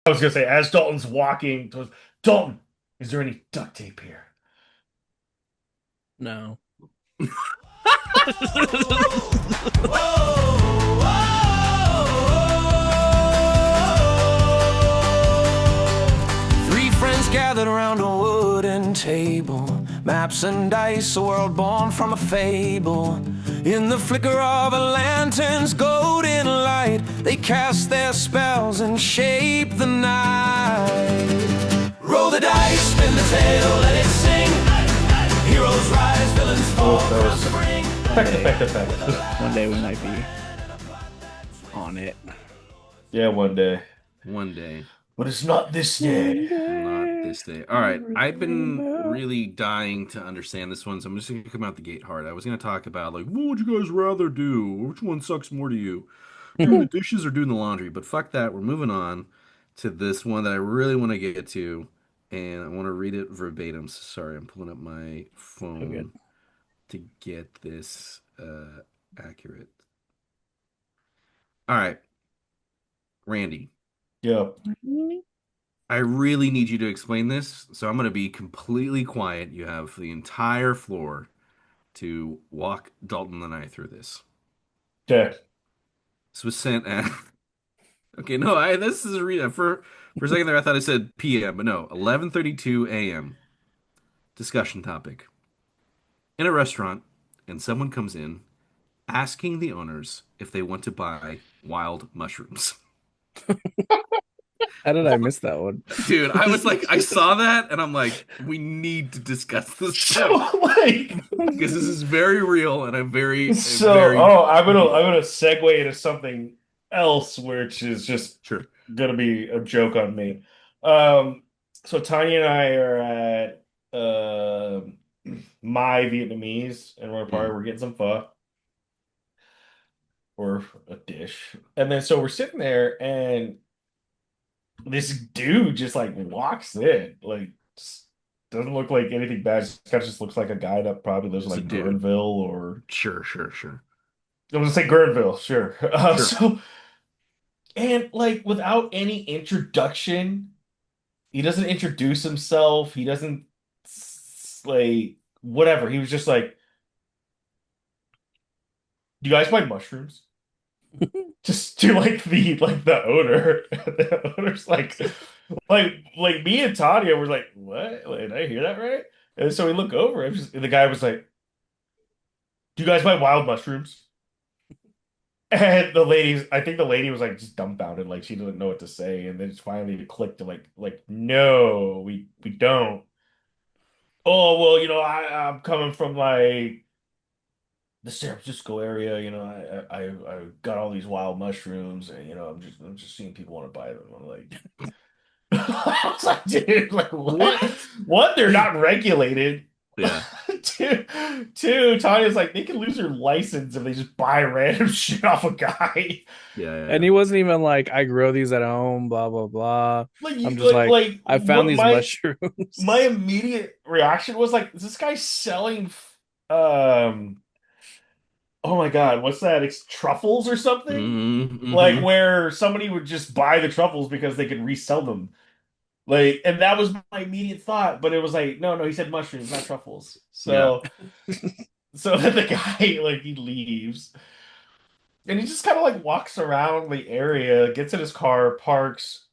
I was gonna say, as Dalton's walking towards Dalton, is there any duct tape here? No. Three friends gathered around a wooden table. Maps and dice, a world born from a fable. In the flicker of a lantern's golden light, they cast their spells and shape the night. Roll the dice, spin the tale, let it sing. Heroes rise, villains fall, Oh, that was crowns bring. effect. One day we might be on it. Yeah, one day. One day. But it's not this day. Not this day. All right. I've been really dying to understand this one, so I'm just going to come out the gate hard. I was going to talk about, like, what would you guys rather do? Which one sucks more to you? Doing the dishes or doing the laundry? But fuck that. We're moving on to this one that I really want to get to, and I want to read it verbatim. Sorry, I'm pulling up my phone to get this accurate. All right. Randy. Yep. I really need you to explain this, so I'm going to be completely quiet. You have the entire floor to walk Dalton and I through this. Okay. This was sent at okay, no, this is a read for a second there I thought I said PM, but no, 11:32 a.m. Discussion topic. In a restaurant, and someone comes in asking the owners if they want to buy wild mushrooms. How did I miss that one? Dude, I was like, I saw that and I'm like, we need to discuss this So point like, because this is very real and I'm very, so very I'm gonna segue into something else, which is just sure. gonna be a joke on me. Um, so Tanya and I are at my Vietnamese in Rohnert Park. Mm. We're getting some pho or a dish, and then so we're sitting there, and this dude just like walks in, like just doesn't look like anything bad. Just looks like a guy that probably lives in It's a like dude. Guerneville or Sure, sure, sure. I was gonna say Guerneville, sure. Sure. So and like without any introduction, he doesn't introduce himself. He doesn't like whatever. He was just like, "Do you guys like mushrooms?" Just to like the owner. The owner's like me and Tanya were like, "What? Like, did I hear that right?" And so we look over, and the guy was like, "Do you guys buy wild mushrooms?" And I think the lady was like just dumbfounded, like she didn't know what to say, and then it's finally it clicked to like, no, we don't. Oh well, I'm coming from like the San Francisco area, I got all these wild mushrooms, and I'm just seeing people want to buy them. I'm like, I was like, dude, like what? What? One, they're not regulated. Yeah. Two, Tanya's like they can lose their license if they just buy random shit off a guy. Yeah, yeah, And yeah. he wasn't even like, I grow these at home, blah blah blah. Like, I'm just like, I found what these my mushrooms. immediate reaction was like, is this guy selling um oh my God, what's that? It's truffles or something? Like Mm-hmm. where somebody would just buy the truffles because they could resell them. Like, and that was my immediate thought, but it was like, no, no, he said mushrooms, not truffles. Yeah. So then the guy like he leaves and he just kind of like walks around the area, gets in his car, parks,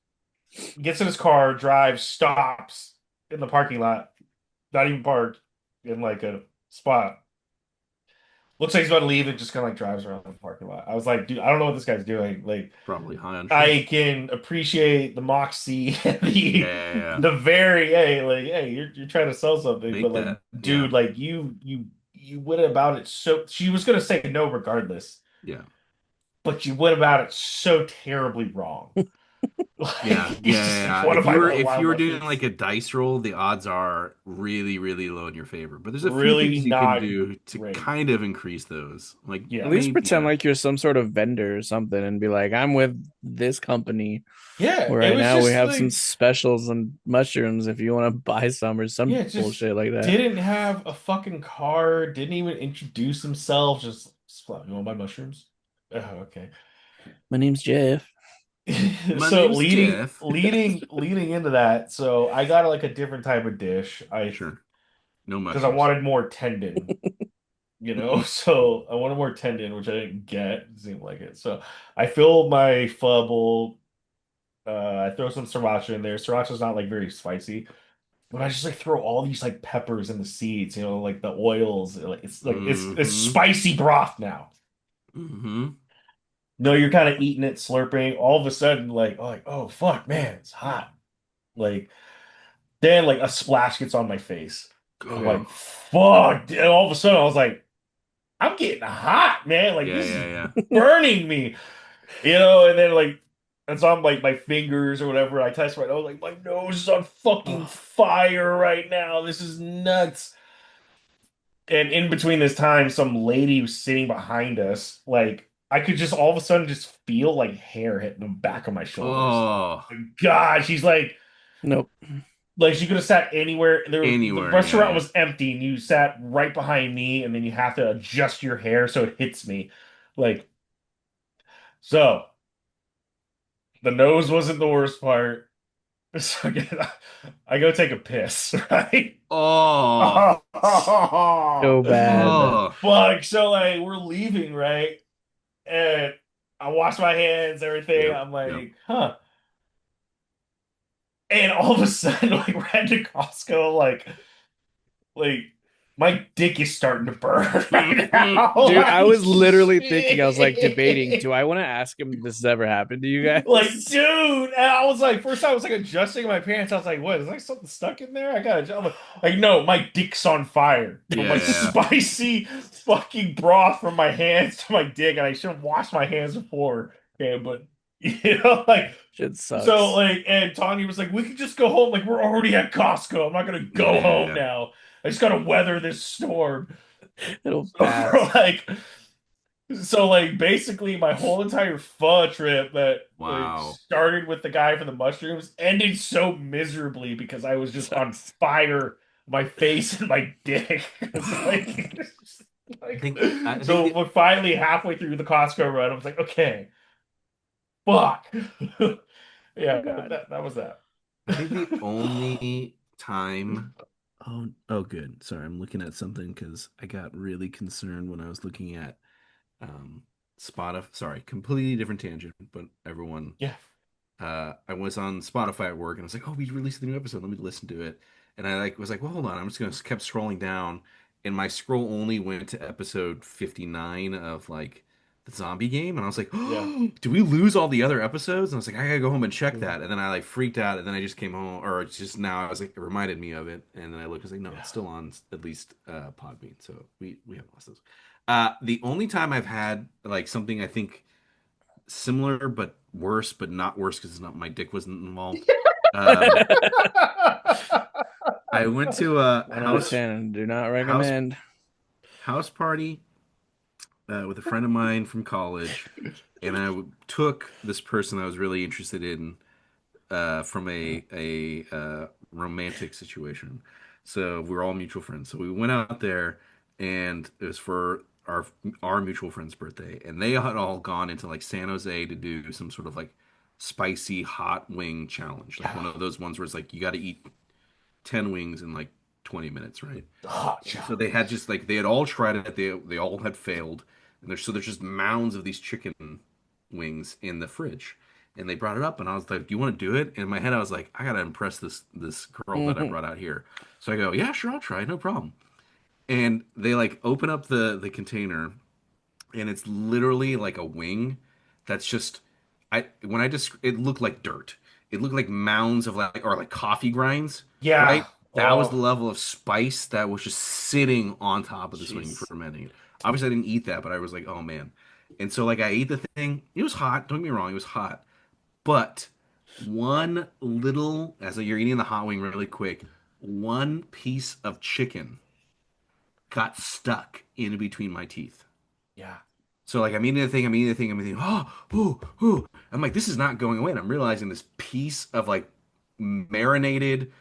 gets in his car, drives, stops in the parking lot, not even parked in like a spot. Looks like he's about to leave and just kind of like drives around the parking lot. I was like, dude, I don't know what this guy's doing. Like, Probably high on I shrooms. can appreciate the moxie and Yeah, the yeah, yeah. the very hey, like, hey, you're trying to sell something, but Make like, that. Yeah. dude, like you went about it so she was gonna say no regardless, Yeah. but you went about it so terribly wrong. Yeah, Like, you yeah, just yeah. want to If you buy were the if wild you were doing mushrooms. like a dice roll, the odds are really, really low in your favor. But there's a few Really things you can not do to great. kind of increase those. Like At Yeah. least maybe, pretend yeah, like you're some sort of vendor or something and be like, I'm with this company Yeah, where it right was now we just have some like specials and mushrooms if you want to buy some or yeah, some it just bullshit like that. didn't have a fucking car, didn't even introduce himself, just you want my mushrooms? Oh, okay. My name's Jeff. My So name's Jeff. leading into that, so I got like a different type of dish. I Sure. No because I mushrooms. wanted more tendon, you know. So I wanted more tendon, which I didn't get. It seemed like it. So I filled my pho bowl. I throw some sriracha in there. Sriracha's not like very spicy, but I just like throw all these like peppers and the seeds, you know, like the oils. Like it's Mm-hmm. spicy broth now. Mm-hmm. No, you're kind of eating it, slurping. All of a sudden, like, oh fuck, man, it's hot. Like then, like a splash gets on my face. I'm like, Oh. fuck. And all of a sudden, I was like, I'm getting hot, man. Like Yeah, this is yeah, yeah. burning me, you know. And then like, and so I'm like my fingers or whatever. I touch my nose, like my nose is on fucking Oh, fire right now. This is nuts. And in between this time, some lady was sitting behind us. Like I could just all of a sudden just feel like hair hitting the back of my shoulders. Oh. God, she's nope. like she could have sat anywhere. The Anywhere, yeah, restaurant yeah. was empty, and you sat right behind me, and then you have to adjust your hair so it hits me. Like so, the nose wasn't the worst part. So again, I go take a piss, right? Oh. Oh, So bad. Oh. fuck. So like we're leaving, right? And I wash my hands, everything. Yep, I'm yep. like, huh. And all of a sudden, like we're heading to Costco, like my dick is starting to burn right now. Dude, I Like was literally thinking, I was like debating, do shit. I want to ask him if this has ever happened to you Like, guys? dude, and I was like, first I was like adjusting my pants. I was like, what? Is like something stuck in there? I gotta adjust. I'm like, no, my dick's on fire. I'm Yeah, like yeah, spicy fucking broth from my hands to my dick, and I should have washed my hands before. Okay, but you know, like Shit so, sucks. like, and Tanya was like, "We could just go home. Like, we're already at Costco. I'm not gonna yeah, go yeah, home yeah. now. I just gotta weather this storm." It'll So, we're pass. like, so like, basically, my whole entire pho trip that like Wow. started with the guy for the mushrooms ended so miserably because I was just on Sucks. fire, my face and my dick. It's I like, like, think I think so the we're finally halfway through the Costco run. I was like, okay, fuck. Oh Yeah, God. that was that. I think the only time. Oh, oh, good. Sorry, I'm looking at something because I got really concerned when I was looking at Spotify. Sorry, completely different tangent, but everyone. Yeah, I was on Spotify at work and I was like, "Oh, we released the new episode. Let me listen to it." And I like was like, "Well, hold on. I'm just gonna kept scrolling down." And my scroll only went to episode 59 of like the zombie game, and I was like, yeah. "Oh, do we lose all the other episodes?" And I was like, "I gotta go home and check Mm, that." And then I like freaked out, and then I just came home, or it's just now I was like, it reminded me of it, and then I looked, I was like, "No, yeah. it's still on at least Podbean, so we haven't lost those." The only time I've had like something I think similar but worse, but not worse because it's not my dick wasn't involved. Um, I went to a 1 out of 10. Do not house recommend. house party with a friend of mine from college, and took this person I was really interested in from a romantic situation. So we were all mutual friends. So we went out there, and it was for our mutual friend's birthday, and they had all gone into like San Jose to do some sort of like spicy hot wing challenge, like one Yeah. of those ones where it's like you got to eat 10 wings in like 20 minutes, right? Hot And so they had just like they had all tried it, they all had failed, and there's just mounds of these chicken wings in the fridge. And they brought it up, and I was like, "Do you want to do it?" And in my head, I was like, "I gotta impress this girl that I Mhm. brought out here." So I go, "Yeah, sure, I'll try, no problem." And they like open up the container, and it's literally like a wing that's just I when I just it looked like dirt. It looked like mounds of like or like coffee grinds, Yeah. right? That was the Oh, level of spice that was just sitting on top of this wing jeez. fermenting it. Obviously, I didn't eat that, but I was like, oh man. And so like I ate the thing. It was hot. Don't get me wrong, it was hot. But one little, as you're eating the hot wing really quick, one piece of chicken got stuck in between my teeth. Yeah. So like I'm eating the thing, I'm eating the thing, I'm eating, oh, ooh, ooh. I'm like, this is not going away. And I'm realizing this piece of like marinated,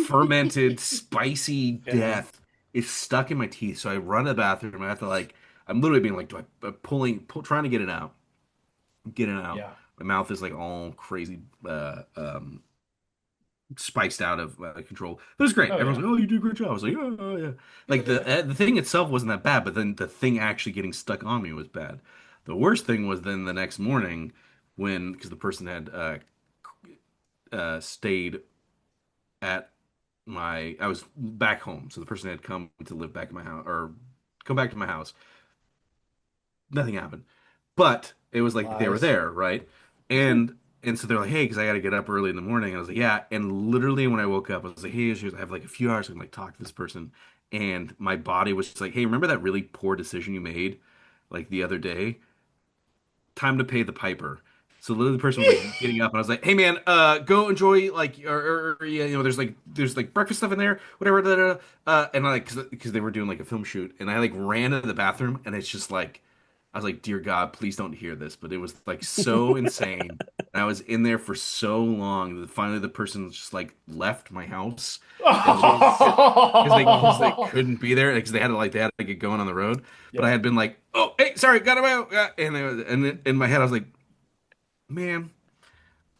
fermented, spicy Yeah. death is stuck in my teeth. So I run to the bathroom. I have to like, I'm literally being like, trying to get it out, get it out. Yeah. My mouth is like all crazy, spiced out of control. It was great. Oh Everyone's yeah. like, "Oh, you did a great job." I was like, "Oh, yeah." Like the thing itself wasn't that bad, but then the thing actually getting stuck on me was bad. The worst thing was then the next morning when because the person had stayed at I was back home, so the person had come to live back in my house or come back to my house. Nothing happened, but it was like they were Lies. there, right? And so they're like, hey, because I got to get up early in the morning. And I was like, yeah. And literally when I woke up, I was like, hey, I have like a few hours to like talk to this person. And my body was just like, hey, remember that really poor decision you made like the other day? Time to pay the piper. So literally the person was like getting up and I was like, hey man, go enjoy like or yeah, there's like breakfast stuff in there, whatever. Da, da, da. And I like because they were doing like a film shoot and I like ran into the bathroom and it's just like I was like, dear God, please don't hear this. But it was like so insane. And I was in there for so long that finally the person just like left my house and because they couldn't be there because they had to get going on the road. But I Yeah. had been like, oh hey, sorry, got him out. And in my head I was like, man,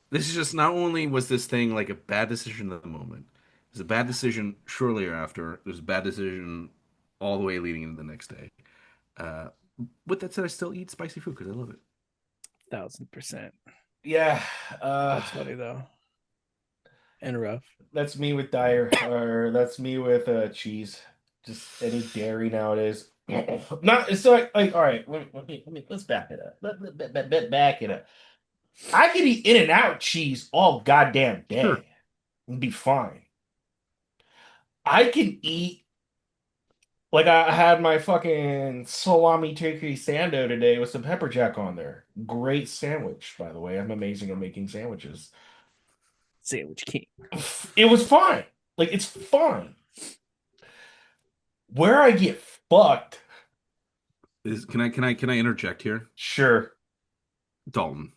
this is just not only was this thing like a bad decision at the moment, it was a bad decision shortly after. It was a bad decision all the way leading into the next day. Uh, with that said, I still eat spicy food because I love it. 1000%. Yeah. That's funny though, and rough. That's me with dairy, or that's me with cheese. Just any dairy nowadays. Not it's like all right. Let's back it up. Back it up. I could eat In-N-Out cheese all goddamn Sure. day and be fine. I can eat like I had my fucking salami tikka sando today with some pepper jack on there. Great sandwich, by the way. I'm amazing at making sandwiches. Sandwich king. It was fine. Like it's fine. Where I get fucked, Can I interject here? sure. Dalton.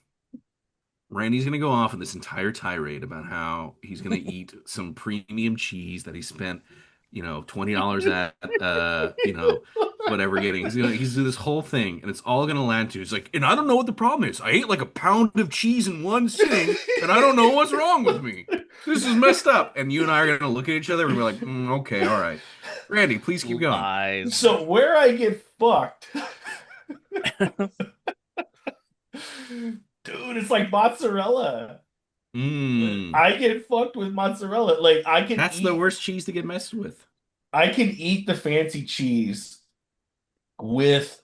Randy's gonna go off on this entire tirade about how he's gonna eat some premium cheese that he spent, $20 at, whatever getting. He's doing this whole thing, and it's all gonna land to. He's like, and I don't know what the problem is. I ate like a pound of cheese in one sitting, and I don't know what's wrong with me. This is messed up. And you and I are gonna look at each other and be like, okay, all right. Randy, please keep going. Lies. So where I get fucked, dude, it's like mozzarella. Mm, I get fucked with mozzarella. Like that's the worst cheese to get messed with. I can eat the fancy cheese with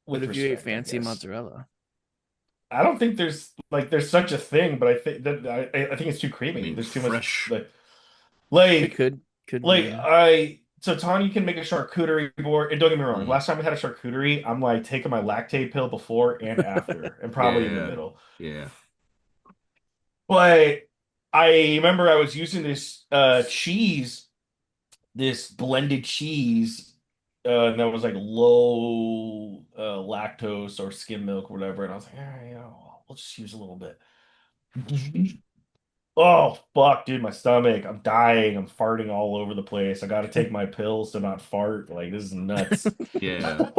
What if you ate respect, I fancy guess. mozzarella? I don't think there's such a thing, but I think that I think it's too I creamy. mean, There's too much fresh. It like could be, like yeah. I so Tanya can make a charcuterie board. And don't get me wrong, Mm, last time we had a charcuterie, I'm like taking my lactate pill before and after, and probably in the yeah, middle. yeah. But I remember I was using this cheese, this blended cheese, that was like low lactose or skim milk or whatever, and I was like, we'll just use a little bit. Oh fuck, dude, my stomach. I'm dying. I'm farting all over the place. I got to take my pills to not fart. Like this is nuts. Yeah.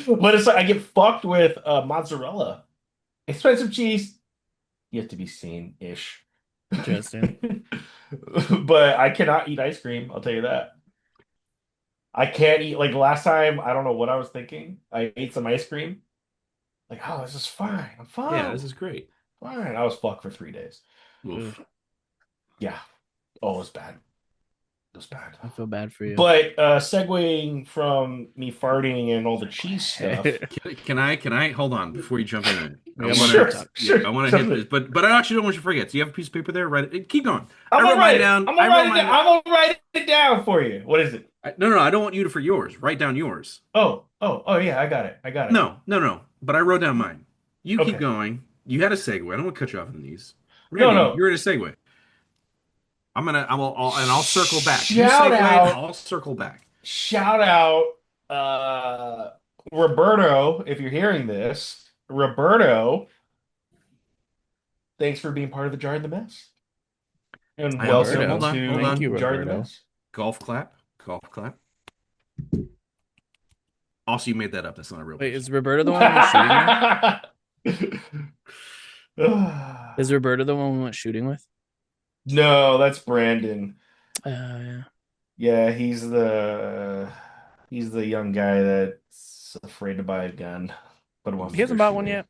But it's like I get fucked with mozzarella. Expensive cheese, yet to be seen ish. Interesting. But I cannot eat ice cream, I'll tell you that. I can't eat like last time, I don't know what I was thinking. I ate some ice cream. Like, oh, this is fine. I'm Yeah, fine. this is great. Fine. I was fucked for 3 days. Ugh, Oof. Yeah. Oh, it was bad. It was bad. I feel bad for you. But segueing from me farting and all the cheese stuff. Can I hold on before you jump in there? We I got want more Sure, to to talk. sure. I want to hit Jump this, in. but I actually don't want you to forget. Do you have a piece of paper there? Keep going. I'm I gonna wrote mine write it. down. I'm gonna I wrote write it mine down. down. I'm gonna write it down for you. What is it? No, no, I don't want you to for yours. Write down yours. Oh, yeah, I got it. I got it. No, no, no. But I wrote down mine. You keep Okay. going. You had a segue. I don't want to cut you off in these. No, Randy, no. you're in a segue. I'll circle back. You Shout segue, and out, I'll circle back. shout out, Roberto, if you're hearing this. Roberto, thanks for being part of the Jar in the Mess. And I also welcome hold Roberto. on, hold to Thank on. you, Jar in the Roberto. Mess. Golf clap. Golf clap. Also, you made that up. That's not a real Wait, person. is Roberto the one we went shooting with? Is Roberto the one we went shooting with? No, that's Brandon. Yeah. Yeah, he's the young guy that's afraid to buy a gun, but wants He to go hasn't bought one shooting. yet.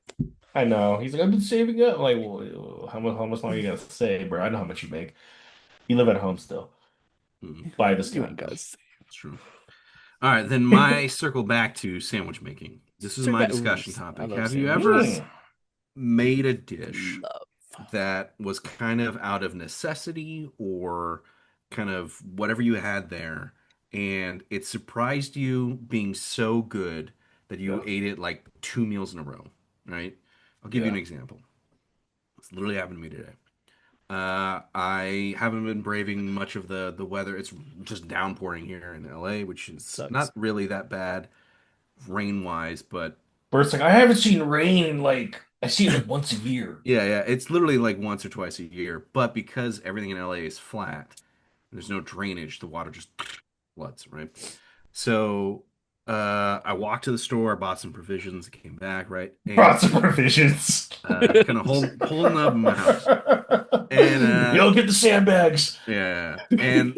I know. He's like, I've been saving up. I'm like, well, how much longer you gotta save, bro? I know how much you make. You live at home still. Mm, Buy this You ain't gun. got to say. that's true. All right, then my circle back to sandwich making. This is my Ooh, discussion I topic. love Have you ever sandwiches. Mm. made a dish Love. that was kind of out of necessity or kind of whatever you had there, and it surprised you being so good that you Yeah. ate it like 2 meals in a row, right? I'll give you an Yeah. example. It's literally happened to me today. I haven't been braving much of the weather. It's just downpouring here in LA, which is Sucks. not really that bad rain wise, but Bert's like, I haven't seen rain in like I see it like once a year. yeah, it's literally like once or twice a year. But because everything in LA is flat, there's no drainage, the water just floods, right? So I walked to the store, bought some provisions, came back, right? And Lots of provisions. kind of holding up in my house. And You'll get the sandbags. yeah, and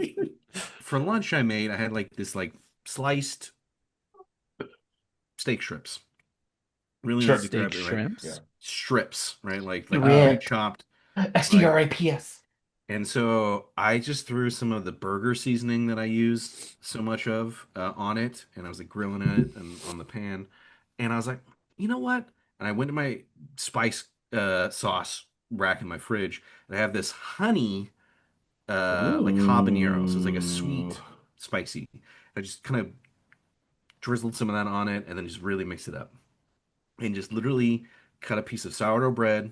for lunch I had like this like sliced steak strips. Really Sure. easy to Steak grab it, right? Yeah. shrimps. Strips, right? Like Yeah. pre-chopped, right? SDRIPS. And so I just threw some of the burger seasoning that I use so much of on it, and I was like grilling it and on the pan, and I was like, you know what? And I went to my spice sauce rack in my fridge, and I have this honey like habanero, so it's like a Ooh. sweet, spicy. I just kind of drizzled some of that on it, and then just really mixed it up, and just literally cut a piece of sourdough bread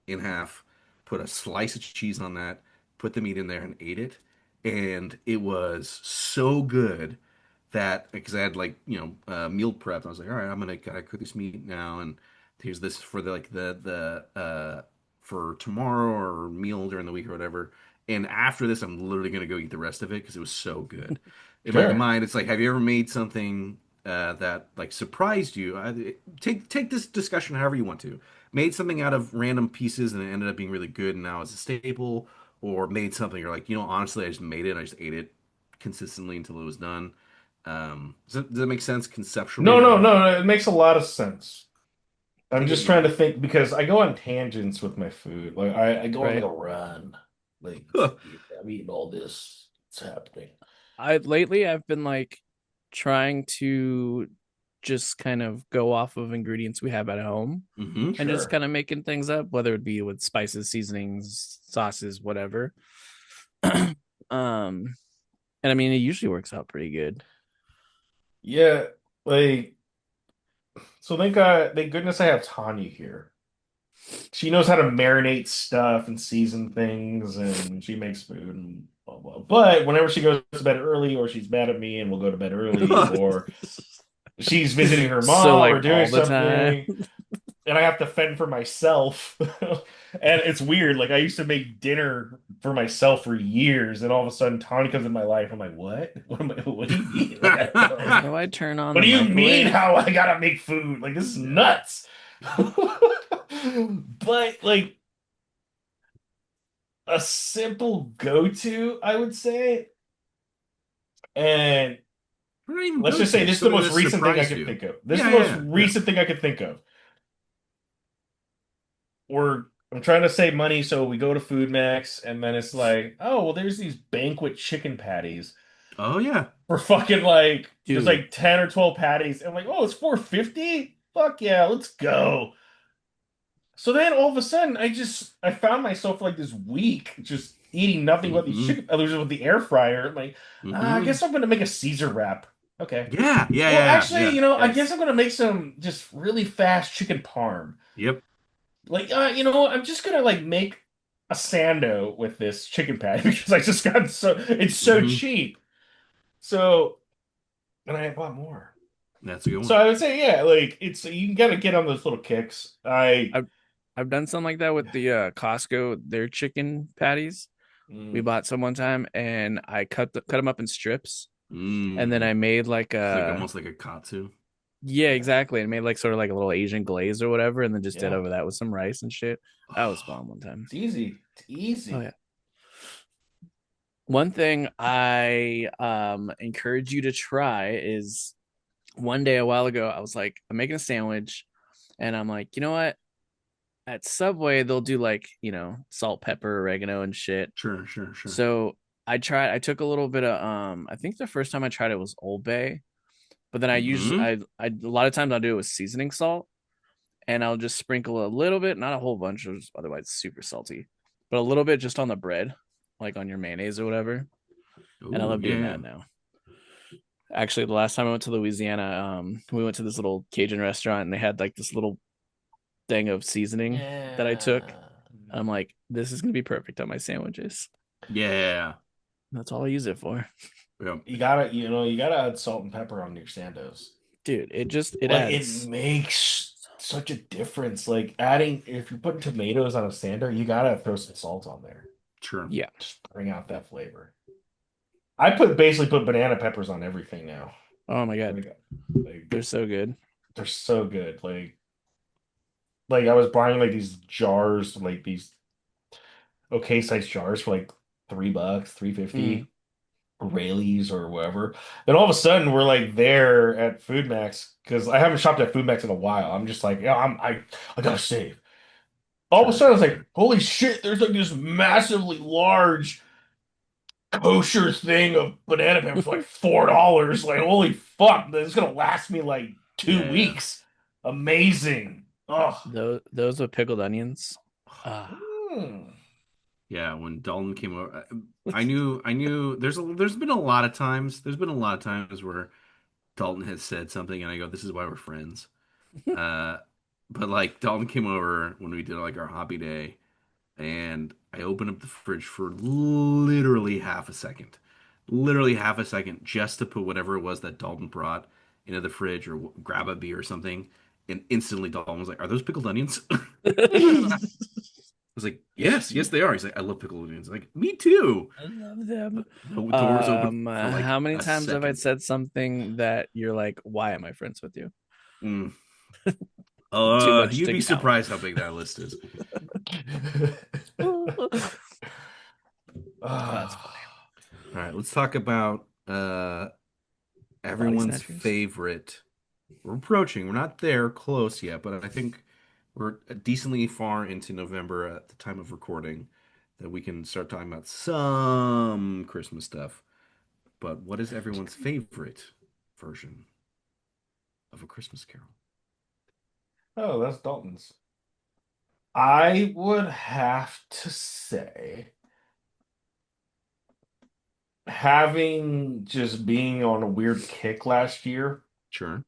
in half, put a slice of cheese on that, put the meat in there, and ate it. And it was so good that because I had like meal prep, I was like, all right, gotta cook this meat now, and here's this for the for tomorrow or meal during the week or whatever. And after this, I'm literally gonna go eat the rest of it because it was so good. In my Sure. mind, it's like, have you ever made something that like surprised you? Take this discussion however you want to. Made something out of random pieces and it ended up being really good, and now it's a staple. Or made something you're like, honestly, I just made it and I just ate it consistently until it was done. Does that make sense conceptually? No, Like, no, what? no. It makes a lot of sense. I'm Take it just trying to easy. think because I go on tangents with my food. Like I go on like Right. a run. Like I'm eating all this. It's happening. I've been like trying to just kind of go off of ingredients we have at home Mm-hmm. and just Sure. kind of making things up, whether it be with spices, seasonings, sauces, whatever. And I mean, it usually works out pretty good. Yeah. Like so thank goodness I have Tanya here. She knows how to marinate stuff and season things, and she makes food and blah blah. But whenever she goes to bed early, or she's mad at me and we'll go to bed early, or she's visiting her So mom like or doing all the time. something, and I have to fend for myself. And it's weird. Like I used to make dinner for myself for years, and all of a sudden Tanya comes in my life. I'm like, what? What do you mean? Like, How do I turn on what the do you mean microwave? how I gotta make food? Like this is nuts. But like a simple go-to, I would say. And We're not even let's go just say to this is the something most that recent thing I surprised could you. think of. This is Yeah, the yeah, most yeah, yeah. recent thing I could think of. I'm trying to save money, so we go to Food Max, and then it's like, oh, well, there's these banquet chicken patties Oh yeah. for fucking like there's Dude, like 10 or 12 patties. And I'm like, oh, it's 450? Fuck yeah, let's go. So then all of a sudden, I found myself like this week just eating nothing but these Mm-hmm. chicken. I was with the air fryer. I'm like, I Mm-hmm. guess I'm gonna make a Caesar wrap. Okay. Yeah, yeah, Well, yeah, actually, yeah. I guess Yes. I'm gonna make some just really fast chicken parm. Yep. Like, I'm just gonna like make a sando with this chicken patty because I just got it's so Mm-hmm. cheap. So, and I bought more. That's a good So one. I would say, yeah, like it's you gotta get on those little kicks. I've I've done something like that with the Costco, their chicken patties. We Mm, bought some one time and I cut them up in strips and then Mm. I made like It's like a almost like a katsu. Yeah, exactly. And made like sort of like a little Asian glaze or whatever, and then just did Yeah, over that with some rice and shit. That was bomb one time. it's easy. It's Oh yeah. easy. One thing I encourage you to try is one day a while ago, I was like, I'm making a sandwich, and I'm like, you know what? At Subway, they'll do like, salt, pepper, oregano, and shit. Sure, sure, sure. So I took a little bit of I think the first time I tried it was Old Bay, but then Hmm. I a lot of times I'll do it with seasoning salt, and I'll just sprinkle a little bit, not a whole bunch, of otherwise it's super salty, but a little bit just on the bread, like on your mayonnaise or whatever. And I Oh love doing yeah. that now. Actually, the last time I went to Louisiana, we went to this little Cajun restaurant, and they had like this little thing of seasoning that I took. Yeah. I'm like, this is gonna be perfect on my sandwiches. Yeah. That's all I use it for, Yeah. You gotta add salt and pepper on your sandos. dude. It Like it adds. makes such a difference. Like adding, if you're putting tomatoes on a sando, you gotta throw some salt on there. Sure. Yeah, Just bring out that flavor. I basically put banana peppers on everything now. oh my god, Like, they're so good. they're so good. Like I was buying like these jars, like these okay sized jars for like $3, Mm. 3.50, Rayleigh's or whatever. Then all of a sudden we're like there at Food Max because I haven't shopped at Food Max in a while. I'm just like, yeah, I gotta save. All of a Sure, sudden I sure, was like, sure. holy shit, there's like this massively large kosher thing of banana peppers for like $4. Like, holy fuck, this is gonna last me like two Yeah, yeah. weeks. Amazing. Oh. Those with pickled onions. Ah, Mm. Yeah, when Dalton came over, I knew there's been a lot of times where Dalton has said something and I go, this is why we're friends. Uh, but like Dalton came over when we did like our hobby day and I opened up the fridge for literally half a second just to put whatever it was that Dalton brought into the fridge or grab a beer or something. And instantly Dalton was like, are those pickled onions? I was like, yes, yes, they are. He's like, I love pickled onions. I'm like, me too. I love them. The doors open for like How many a times have I second. said something that you're like, why am I friends with you? Mm. Too much You'd to be count. surprised how big that list is. That's funny. All right, let's talk about Body everyone's snatchers. favorite. We're approaching. We're not there close yet, but I think we're decently far into November at the time of recording that we can start talking about some Christmas stuff. But what is everyone's favorite version of A Christmas Carol? Oh, that's Dalton's. I would have to say, having just being on a weird kick last year, Sure.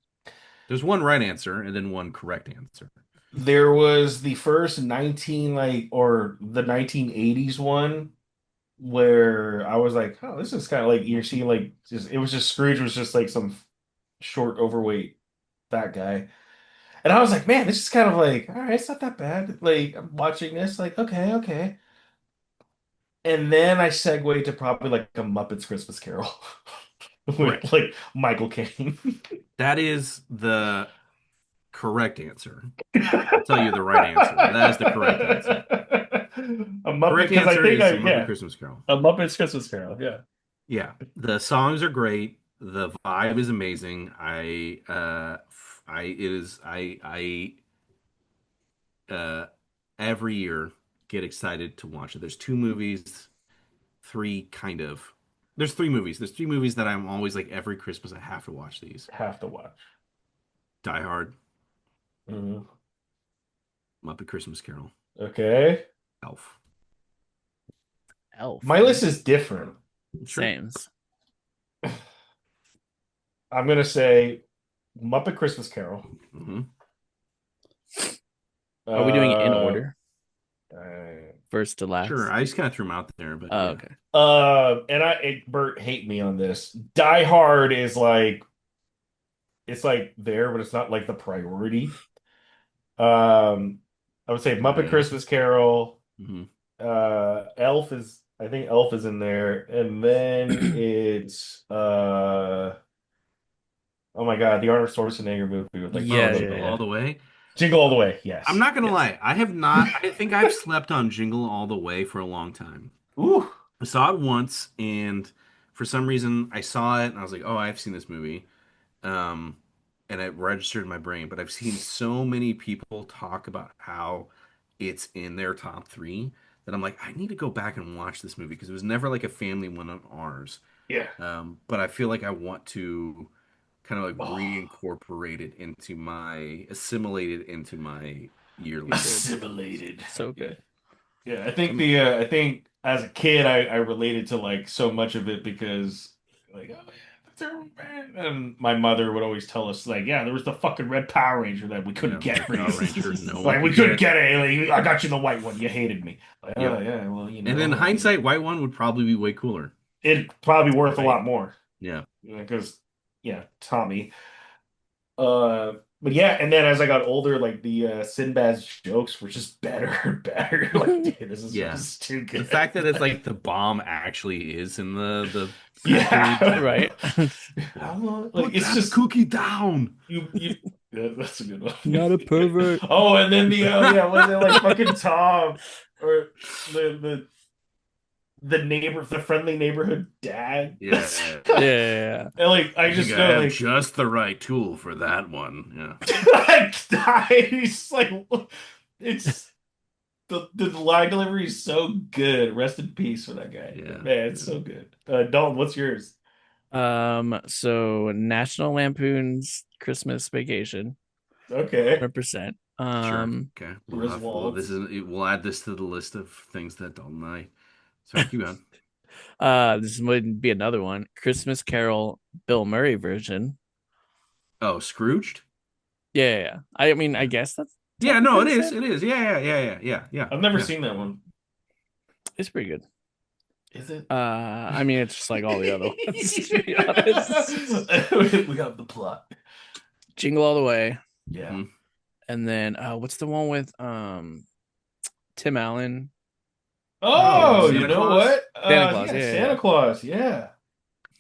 There's one right answer and then one correct answer. there was the first 19 like or the 1980s one where I was like, oh, this is kind of like you're seeing like just it was just Scrooge was just like some short, overweight fat guy. And I was like, man, this is kind of like, all right, it's not that bad. Like I'm watching this, like, okay, okay. And then I segue to probably like a Muppets Christmas Carol Right. with like Michael Caine. That is the correct answer. I'll tell you the right answer. That is the correct answer. A Muppet Correct because I answer think is I A Muppet yeah, Christmas Carol. a Muppets Christmas Carol. Yeah. Yeah, the songs are great. The vibe is amazing. I every year get excited to watch it. There's two movies, three kind of. There's three movies. There's three movies that I'm always like every Christmas I have to watch these. Have to watch. Die Hard, Mhm. Muppet Christmas Carol, Okay. Elf. Elf, My huh? list is different. Sure. Sames. I'm gonna say Muppet Christmas Carol. Hmm. Are we doing it in Uh, order, uh, first to Sure. last? I just kind of threw them out there, but Oh, yeah. okay. and Bert hate me on this. Die Hard is like it's like there, but it's not like the priority. Um, I would say Muppet Okay. Christmas Carol. Hmm. Elf is I think Elf is in there, and then it's Oh my God, the Arnold Schwarzenegger movie with like Yeah, Christian yeah, Jingle Bale. All yeah. the Way. Jingle All the Way. I'm Yes. not gonna Yes. lie, I have not. I think I've slept on Jingle All the Way for a long time. Ooh. I saw it once, and for some reason, I saw it, and I was like, "Oh, I've seen this movie," um, and it registered in my brain. But I've seen so many people talk about how it's in their top three that I'm like, I need to go back and watch this movie because it was never like a family one of ours. Yeah. But I feel like I want to kind of like Oh. reincorporate it into assimilate it into my You yearly should. list. Assimilated. So Yeah. good. Yeah. I think Um, the I think as a kid I related to like so much of it because like oh yeah, that's Iron Man. And my mother would always tell us like yeah there was the fucking red Power Ranger that we couldn't yeah, get Red for Power you. Ranger, no one Like we could couldn't get. get it. Like, I got you the white one. You hated me. Like, oh Yep. yeah, well you And in know hindsight, white one would probably be way cooler, it probably worth a right? lot more Yeah. because yeah Tommy. But yeah, and then as I got older, like the Sinbad's jokes were just better and better. Like, dude, this is Yeah. just too The good. fact that it's like the bomb actually is in the factory. Yeah. Right. How long? Like Put it's that just cookie down. you yeah, that's a good one. Not a pervert. Oh, and then the yeah, was it like fucking Tom or the neighbor the friendly neighborhood dad? Yeah. Yeah, yeah, And like I I think just I know have like just the right tool for that one. Yeah. he's like it's the line delivery is so good. Rest in peace for that guy. Yeah. Man, it's Yeah. so good. Dalton, what's yours? yeah. So National Lampoon's Christmas Vacation, Okay. 100%. Sure. Okay. Griswold's. We'll add this to the list of things that Dalton and I. Sorry, keep going. This would be another one. Christmas Carol Bill Murray version. Oh, Scrooged? Yeah, yeah, yeah. I mean, I Yeah. guess that's Yeah, no, technically it the is. same. It is. Yeah. I've never Yeah. seen that one. It's pretty good. Is it? I mean, it's just like all the other ones, to be honest. We got the plot. Jingle All the Way. Yeah. Mhm. And then what's the one with Tim Allen? Oh, you Santa know Claus? what? Santa Claus, Yeah, yeah, Santa yeah. Claus. Yeah.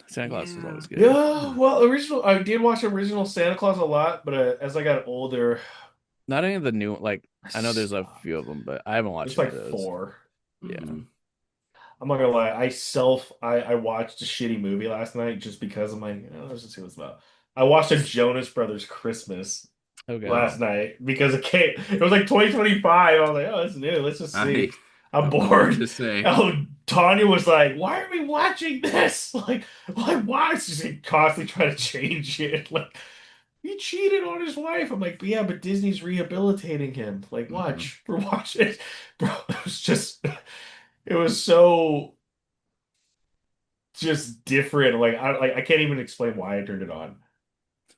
Santa Claus was always good. Yeah. Well, original. I did watch original Santa Claus a lot, but as I got older, Not any of the new, like I I know there's a stopped. few of them, but I haven't watched It's any like of those. four. Yeah. Mhm. I'm not gonna lie. I watched a shitty movie last night just because I'm like, oh, let's just see what it's about. I watched a Jonas Brothers Christmas Okay. last night because it came. It was like 2025. I was like, oh, that's new. Let's just see. I'm don't know what to bored. say. Oh, Tanya was like, "Why are we watching this? Like, why?" She's like, constantly trying to change it. Like, he cheated on his wife. I'm like, yeah, but Disney's rehabilitating him. Like, Mhm. we're watching it, bro. It was just, it was so just different. Like I can't even explain why I turned it on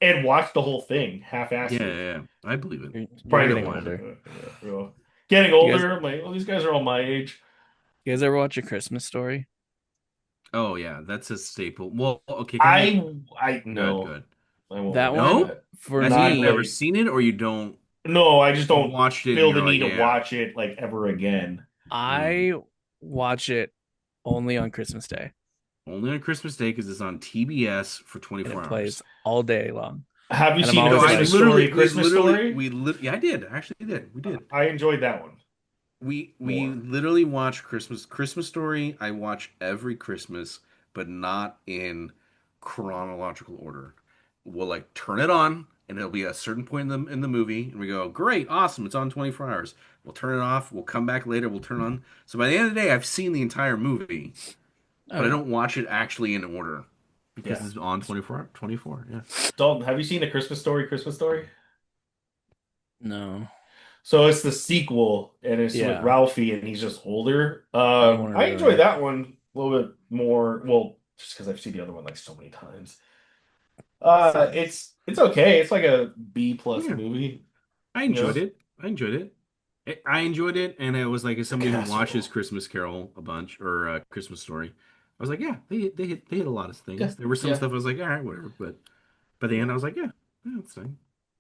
and watched the whole thing half-assedly. Yeah. I believe it. You're Probably getting don't watch it. older. Yeah. Getting You guys, older, I'm like, well, these guys are all my age. you guys ever watch A Christmas Story? Oh yeah, that's a staple. Well, okay, kind of I good, no, good. I won't That watch one No? that. for As in Not you've never like me, seen it or you don't no, I just you don't watched it and feel the you're like, need to yeah. watch it like ever again. I watch it only on Christmas Day, Only on Christmas Day because it's on TBS for and 24 it hours. plays all day long. Have you And I'm seen A always I Christmas like, Story? literally, Christmas Story? yeah, I did. I actually did. We did. I enjoyed that one We more. literally watch Christmas Story. I watch every Christmas, but not in chronological order. We'll like turn it on, and it'll be a certain point in the movie, and we go, "Great, awesome! It's on 24 hours." We'll turn it off. We'll come back later. We'll turn it on. So by the end of the day, I've seen the entire movie, but I okay, don't watch it actually in order because Yeah. it's on 24. 24. Yeah. Dalton, have you seen A Christmas Story? Christmas Story? no, So it's the sequel, and it's with yeah, Ralphie, and he's just older. I don't want to I ruin enjoy it. that one a little bit more. Well, just because I've seen the other one like so many times. Fair. It's okay. It's like a B plus Yeah. movie. I You know, enjoyed it. I enjoyed it. I enjoyed it, and it was like as the somebody who watches casserole. Christmas Carol a bunch or Christmas Story, I was like, yeah, they hit a lot of Yeah, things. There were some yeah. stuff I was like, all right, whatever. But by the end, I was like, yeah, it's fine.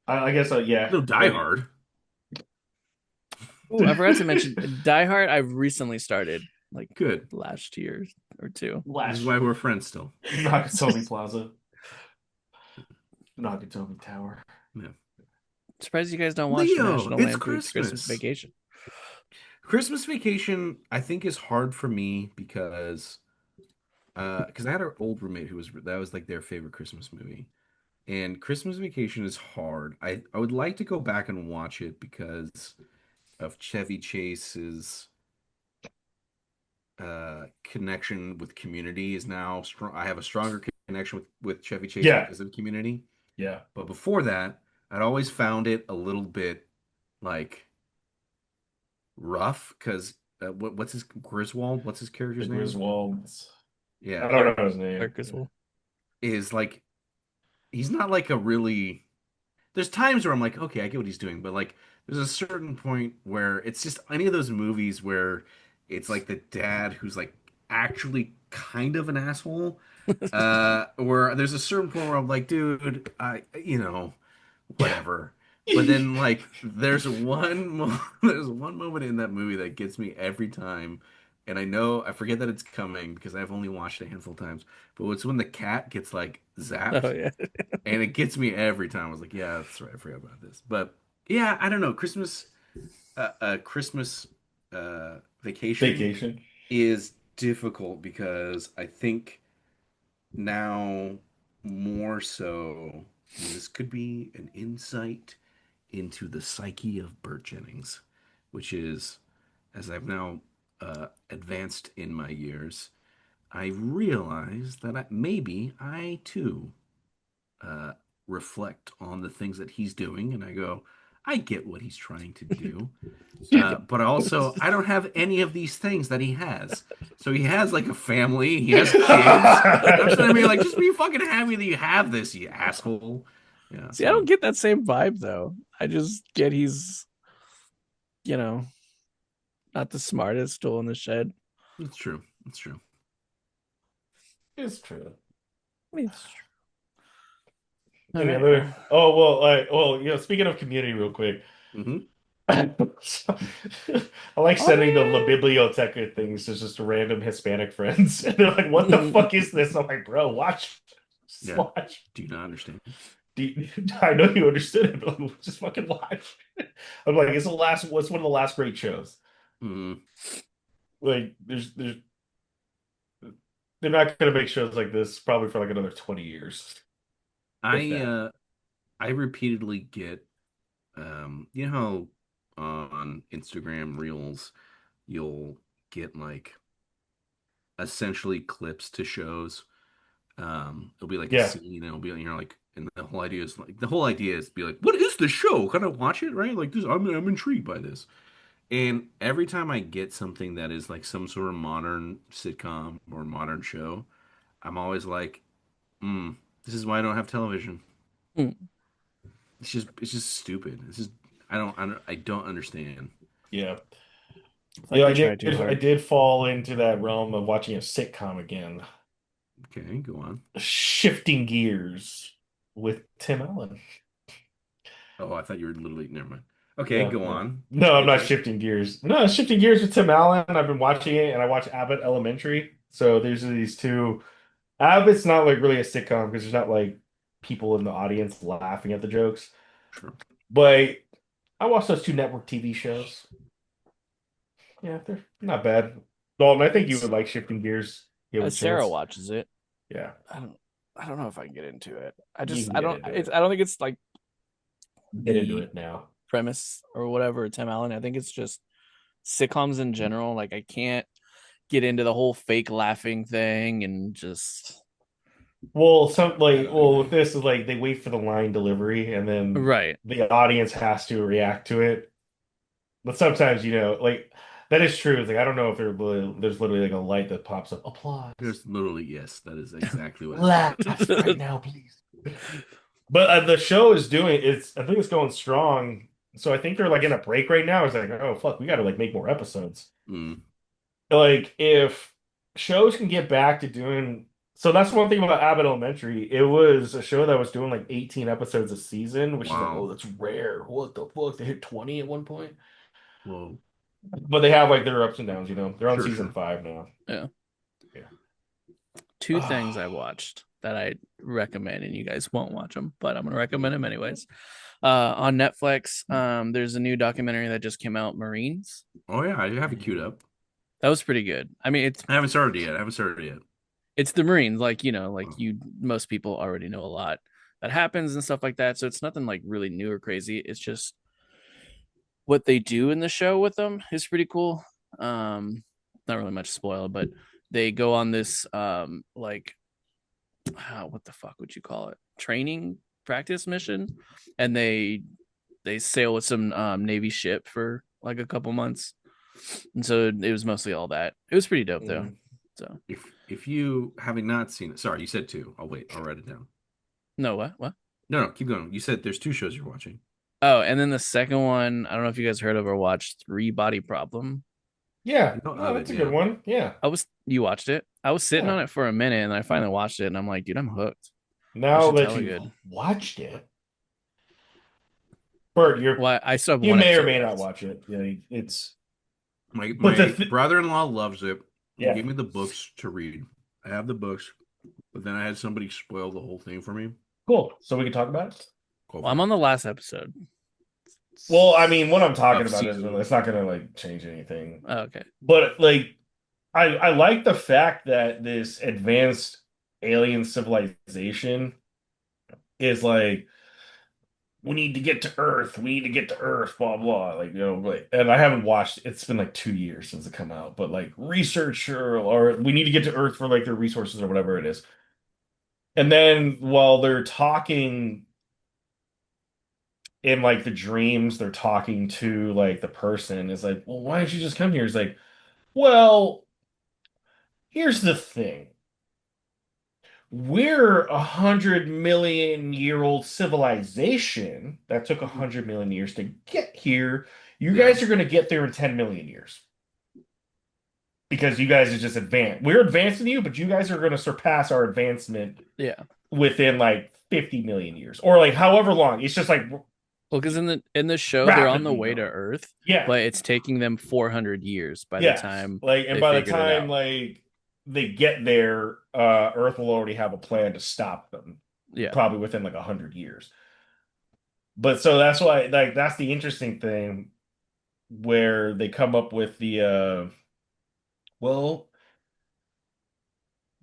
I guess yeah. No Die Hard. Oh, I forgot to mention Die Hard. I've recently started, like Good. last year or two. This is Last why year, we're friends still. Nakatomi Plaza. Nakatomi Tower. Yeah. Surprised you guys don't watch Leo, National it's Lampoon's Christmas Christmas. Vacation. Christmas Vacation, I think, is hard for me because I had an old roommate who was that was like their favorite Christmas movie. And Christmas Vacation is hard. I would like to go back and watch it because of Chevy Chase's connection with Community is now strong. I have a stronger connection with Chevy Chase Yeah, because of Community. yeah. But before that, I'd always found it a little bit like rough because what's his Griswold? What's his The character's name? Griswolds. I Yeah, don't Clark, know his name. Clark Griswold. is like he's not like a really. There's times where I'm like, okay, I get what he's doing, but like there's a certain point where it's just any of those movies where it's like the dad who's like actually kind of an asshole. Where there's a certain point where I'm like, dude, Yeah. whatever. But then like there's one moment in that movie that gets me every time. And I know I forget that it's coming because I've only watched it a handful of times. But it's when the cat gets like Oh zapped yeah. and it gets me every time. I was like, yeah, that's right. I forgot about this. But yeah, I don't know. Christmas vacation Vacation. is difficult because I think now more so, and this could be an insight into the psyche of Burt Jennings, which is as I've now advanced in my years, I realize that maybe I too uh, reflect on the things that he's doing, and I go, I get what he's trying to do. But also, I don't have any of these things that he has. So he has like a family, he has kids. I'm just gonna be like, just be fucking happy that you have this, you asshole. Yeah, See, I don't so get that same vibe though. I just get he's, you know, not the smartest tool in the shed. it's true. It's true. It's true. I mean, it's true. All Any right. other? Oh well, speaking of Community, real quick. Hmm. I like Oh sending the La man. Biblioteca things to just random Hispanic friends. And they're like, what the fuck is this? I'm like, bro, watch. Just Yeah. watch. Do you not understand? I know you understood it, but like, just fucking watch. I'm like, what's one of the last great shows? Mm. Like, they're not gonna make shows like this probably for like another 20 years, if I that. I repeatedly get you know how on Instagram Reels you'll get like essentially clips to shows. It'll be like a Yeah. scene, and it'll be you're like, and the whole idea is to be like, what is the show? Kind of watch it, right? Like this, I'm intrigued by this. And every time I get something that is like some sort of modern sitcom or modern show, I'm always like, this is why I don't have television. Hmm. It's just stupid. I don't understand. Yeah. It's like they try too I hard. did fall into that realm of watching a sitcom again. Okay, go on. Shifting Gears with Tim Allen. Oh, I thought you were literally never mind. Okay, No, go no. on. No, I'm not Okay. shifting gears. No, shifting gears with Tim Allen. I've been watching it and I watch Abbott Elementary. So there's these two. Abbott's not like really a sitcom because there's not like people in the audience laughing at the jokes. Sure. But I watch those two network TV shows. Yeah, they're not bad. Dalton, I think you would It's like shifting gears. Give it a Sarah chance. watches it. Yeah, I don't. I don't know if I can get into it. you can I get don't. into It's. it. I don't think it's like Get into the it now. premise or whatever. Tim Allen. I think it's just sitcoms in general. Like I can't get into the whole fake laughing thing and just Well, I don't know. with this is like they wait for the line delivery and then Right. the audience has to react to it. But sometimes, like that is true. It's like I don't know if there's literally like a light that pops up. Applause. There's literally, yes, that is exactly what it Laugh right now, please. But the show is doing it's I think it's going strong. So I think they're like in a break right now. It's like, oh fuck, we got to like make more episodes. is. Like if shows can get back to doing so that's one thing about Abbott Elementary. It was a show that was doing like 18 episodes a season, which is like, oh, Wow. that's rare. What the fuck? They hit 20 at one point. Whoa. But they have like their ups and downs. They're on Sure, season sure. 5 now. Yeah. Yeah. Two things I watched. that I recommend, and you guys won't watch them, but I'm gonna recommend them anyways. On Netflix, there's a new documentary that just came out, Marines. Oh yeah, I have it queued up. That was pretty good. I mean, I haven't started yet. I haven't started yet. it's the Marines, like like Oh. most people already know a lot that happens and stuff like that. So it's nothing like really new or crazy. It's just what they do in the show with them is pretty cool. Not really much spoil, but they go on this like what the fuck would you call it? Training practice mission, and they sail with some Navy ship for like a couple months, and so it was mostly all that. It was pretty dope though. So If you having not seen it, sorry, you said two. I'll wait. I'll write it down. no, what? No, keep going. You said there's two shows you're watching. Oh, and then the second one, I don't know if you guys heard of or watched Three Body Problem. Yeah, No, no, of that's it, a yeah. good one. Yeah. You watched it? I was sitting Yeah. on it for a minute, and I finally watched it, and I'm like, dude, I'm hooked. Now That shit's that hella you've good. watched it, Bert, Well, I still have you one may or episode may not left. watch it. Yeah, it's My but brother-in-law loves it. He Yeah. gave me the books to read. I have the books, but then I had somebody spoil the whole thing for me. cool. So we can talk about it. Go Well, I'm for on the last episode. Well, I mean, what I'm talking Of about is season. it's not going to like change anything. Oh, okay. But like, I like the fact that this advanced alien civilization is like, we need to get to Earth. We need to get to Earth. Blah blah. Like like, and I haven't watched. It's been like 2 years since it come out. But like, researcher or we need to get to Earth for like their resources or whatever it is. And then while they're talking in like the dreams, they're talking to like the person is like, well, why didn't you just come here? It's like, well, here's the thing. We're 100 million-year-old civilization that took 100 million years to get here. You Yeah. guys are going to get there in 10 million years because you guys are just advanced. We're advancing you, but you guys are going to surpass our advancement Yeah. within like 50 million years or like however long. It's just like, Well, because in the show they're on the rapidly way to going. Earth, yeah, but it's taking them 400 years by the yes. time Like, and they by the figured it time out. like they get there, Earth will already have a plan to stop them. Yeah. Probably within like 100 years. But so that's why like that's the interesting thing where they come up with the well,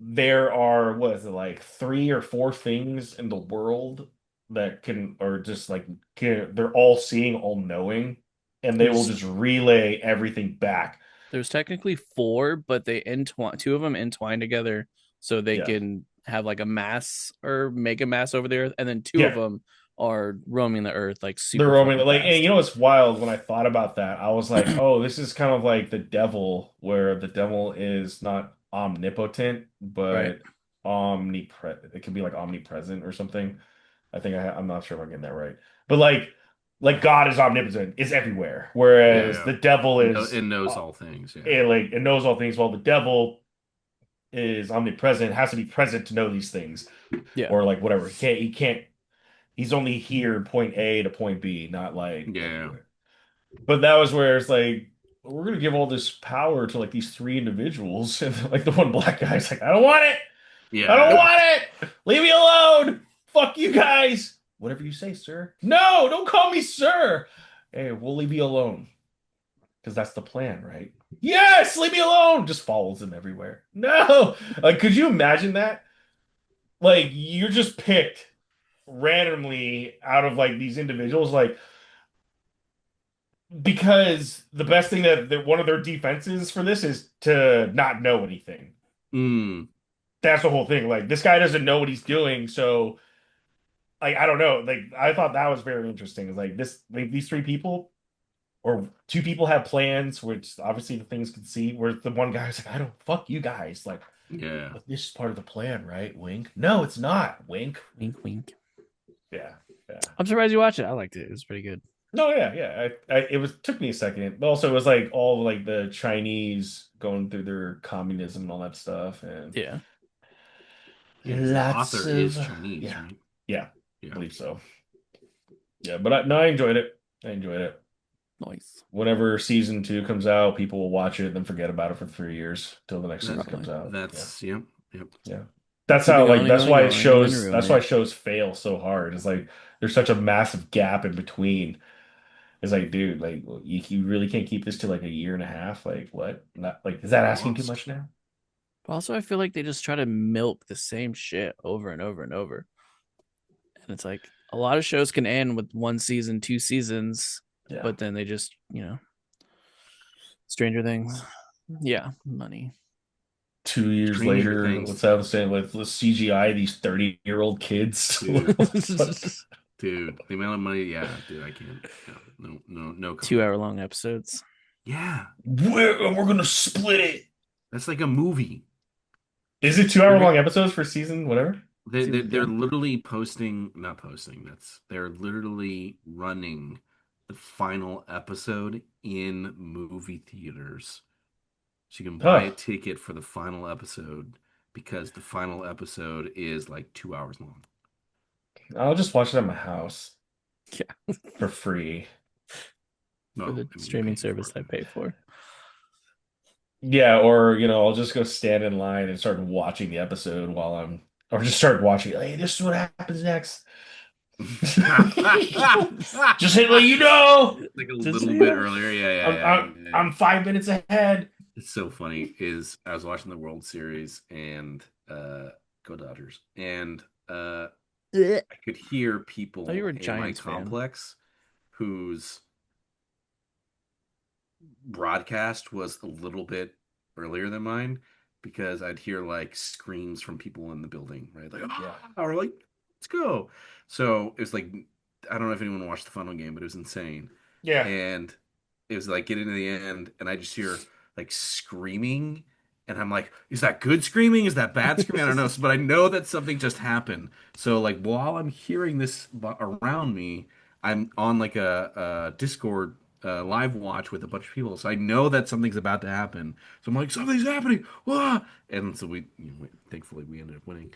there are what is it like 3 or 4 things in the world that can or just like they're all seeing, all knowing, and they will There's- just relay everything back. There's technically 4, but they entwine 2 of them entwine together so they Yeah. can have like a mass or make a mass over the Earth, and then 2 of Yeah. them are roaming the Earth like super They're roaming fucking like, fast. and you know what's wild when I thought about that, I was like, oh, this is kind of like the devil, where the devil is not omnipotent, but Right. omnipresent. It can be like omnipresent or something. I think I'm not sure if I'm getting that right, but like God is omnipotent, is everywhere, whereas Yeah. the devil It is knows all things. Yeah. it knows all things. While the devil is omnipresent, has to be present to know these things, Yeah. or like whatever. He can't. He's only here point A to point B, not like Yeah. everywhere. But that was where it's like we're gonna give all this power to like these 3 individuals, and like the one black guy's like, I don't want it. Yeah. I don't want it. Leave me alone. Fuck you guys. Whatever you say, sir. No, don't call me sir. Hey, we'll leave you alone. Because that's the plan, right? Yes, leave me alone. Just follows him everywhere. No. Like, could you imagine that? Like, you're just picked randomly out of like these individuals, like because the best thing that one of their defenses for this is to not know anything. Mm. That's the whole thing. Like, this guy doesn't know what he's doing, so like I don't know. Like, I thought that was very interesting. It's like these 3 people or 2 people have plans, which obviously the things can see. Where the one guy's like, I don't fuck you guys. Like, Yeah. but this is part of the plan, right? Wink. No, it's not. Wink. Wink, wink. Yeah. I'm surprised you watched it. I liked it. It was pretty good. No, yeah. It took me a second. But also, it was like all like the Chinese going through their communism and all that stuff, and Yeah. Yeah, 'cause the author is Chinese, yeah, right? yeah, I Yeah. believe so. Yeah, but I enjoyed it. I enjoyed it. Nice. Whenever season 2 comes out, people will watch it and then forget about it for 3 years till the next season comes out. That's yep. Yeah. That's Keep it how going like and going and going and then ruin that's why it. shows fail so hard. It's like there's such a massive gap in between. It's like, dude, like you really can't keep this to like a year and a half. Like what? Not like is that asking too Lost. much now? But also, I feel like they just try to milk the same shit over and over and over. And it's like a lot of shows can end with one season, two seasons, Yeah. but then they just, Stranger Things. Yeah, money. 2 years Stranger later, Things, let's have the same let's CGI these 30-year-old kids. dude. Fuck. Dude, the amount of money, yeah, dude, I can't. No, no, no comment. 2 hour long episodes. Yeah, We're gonna split it. that's like a movie. Is it 2 hour long episodes for season, whatever? They're literally posting, not posting. They're literally running the final episode in movie theaters. So you can buy a Huh. ticket for the final episode because the final episode is like 2 hours long. I'll just watch it at my house Yeah, for free. for No, the I mean you're streaming paying for service it. I pay for. Yeah, or I'll just go stand in line and start watching the episode or just start watching. Hey, this is what happens next. Just hit let you know. Like a Just little so you bit know. earlier. Yeah, yeah, I'm yeah, I'm, yeah, yeah. I'm 5 minutes ahead. It's so funny is I was watching the World Series and go Dodgers and Ugh. I could hear Oh, you people were a in my Giants fan. complex whose broadcast was a little bit earlier than mine because I'd hear like screams from people in the building, right? Like, Yeah. or like, let's go. So it was like, I don't know if anyone watched the final game, but it was insane. Yeah. And it was like getting to the end, and I just hear like screaming, and I'm like, is that good screaming? Is that bad screaming? I don't know. But I know that something just happened. So like while I'm hearing this around me, I'm on like a Discord live watch with a bunch of people, so I know that something's about to happen. So I'm like, something's happening, ah! And so thankfully we ended up winning.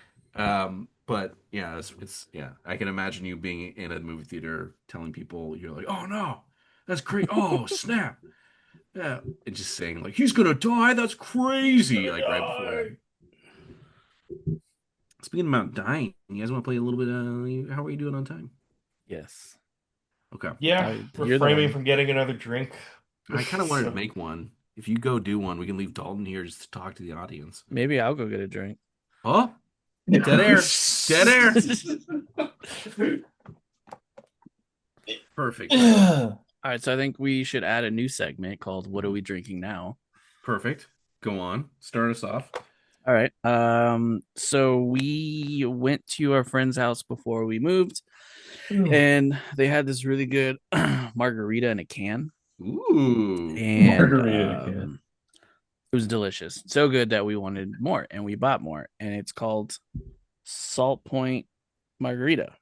But yeah, it's yeah. I can imagine you being in a movie theater telling people you're like, oh no, that's great. Oh snap, yeah, and just saying like he's gonna die. That's crazy. Like right before. Speaking about dying, you guys want to play a little bit? How are you doing on time? Yes. Okay. Yeah, You're the refraining one. from getting another drink. I kind of wanted to So, make one. If you go do one, we can leave Dalton here just to talk to the audience. Maybe I'll go get a drink. Oh, dead air. Dead air. Perfect. All right, so I think we should add a new segment called "What Are We Drinking Now?" Perfect. Go on. Start us off. All right. So we went to our friend's house before we moved, and they had this really good margarita in a can, Ooh. and Margarita can. it was delicious. So good that we wanted more, and we bought more. And it's called Salt Point Margarita.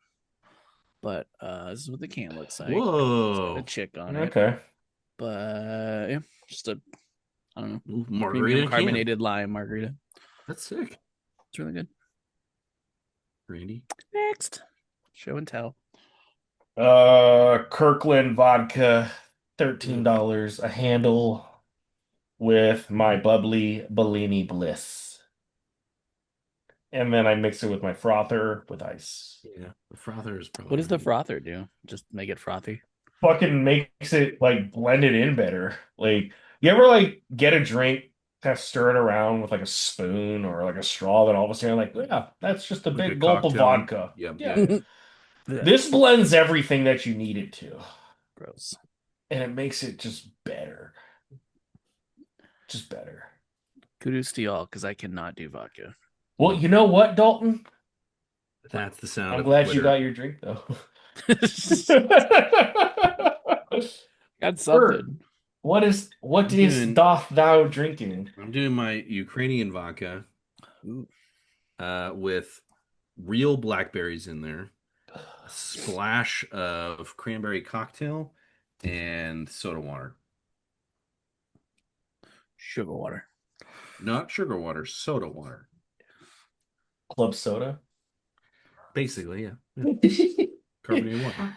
But this is what the can looks like. It's got Whoa. a chick on it. Okay. But yeah, just a I don't know Margarita premium can. carbonated lime margarita. That's sick. It's really good. Randy. Next, show and tell. Kirkland vodka, $13 a handle with my bubbly Bellini Bliss. And then I mix it with my frother with ice. Yeah. The frother is probably What does the right. frother do? Just make it frothy. Fucking makes it like blend it in better. Like, you ever like get a drink, kind of stir it around with like a spoon or like a straw, then all of a sudden you're like, yeah, that's just a Like a big gulp of cocktail. vodka. Yep. Yeah. Yeah. This blends everything that you need it to. Gross. And it makes it just better. Just better. Kudos to y'all because I cannot do vodka. Well, you know what, Dalton? That's the sound I'm of glad you Twitter. got your drink though. Got something. What is doth thou drinking? I'm doing my Ukrainian vodka Ooh. with real blackberries in there, a splash of cranberry cocktail, and soda water. Sugar water. Not sugar water, soda water. Club soda? Basically, yeah. Carbonated water.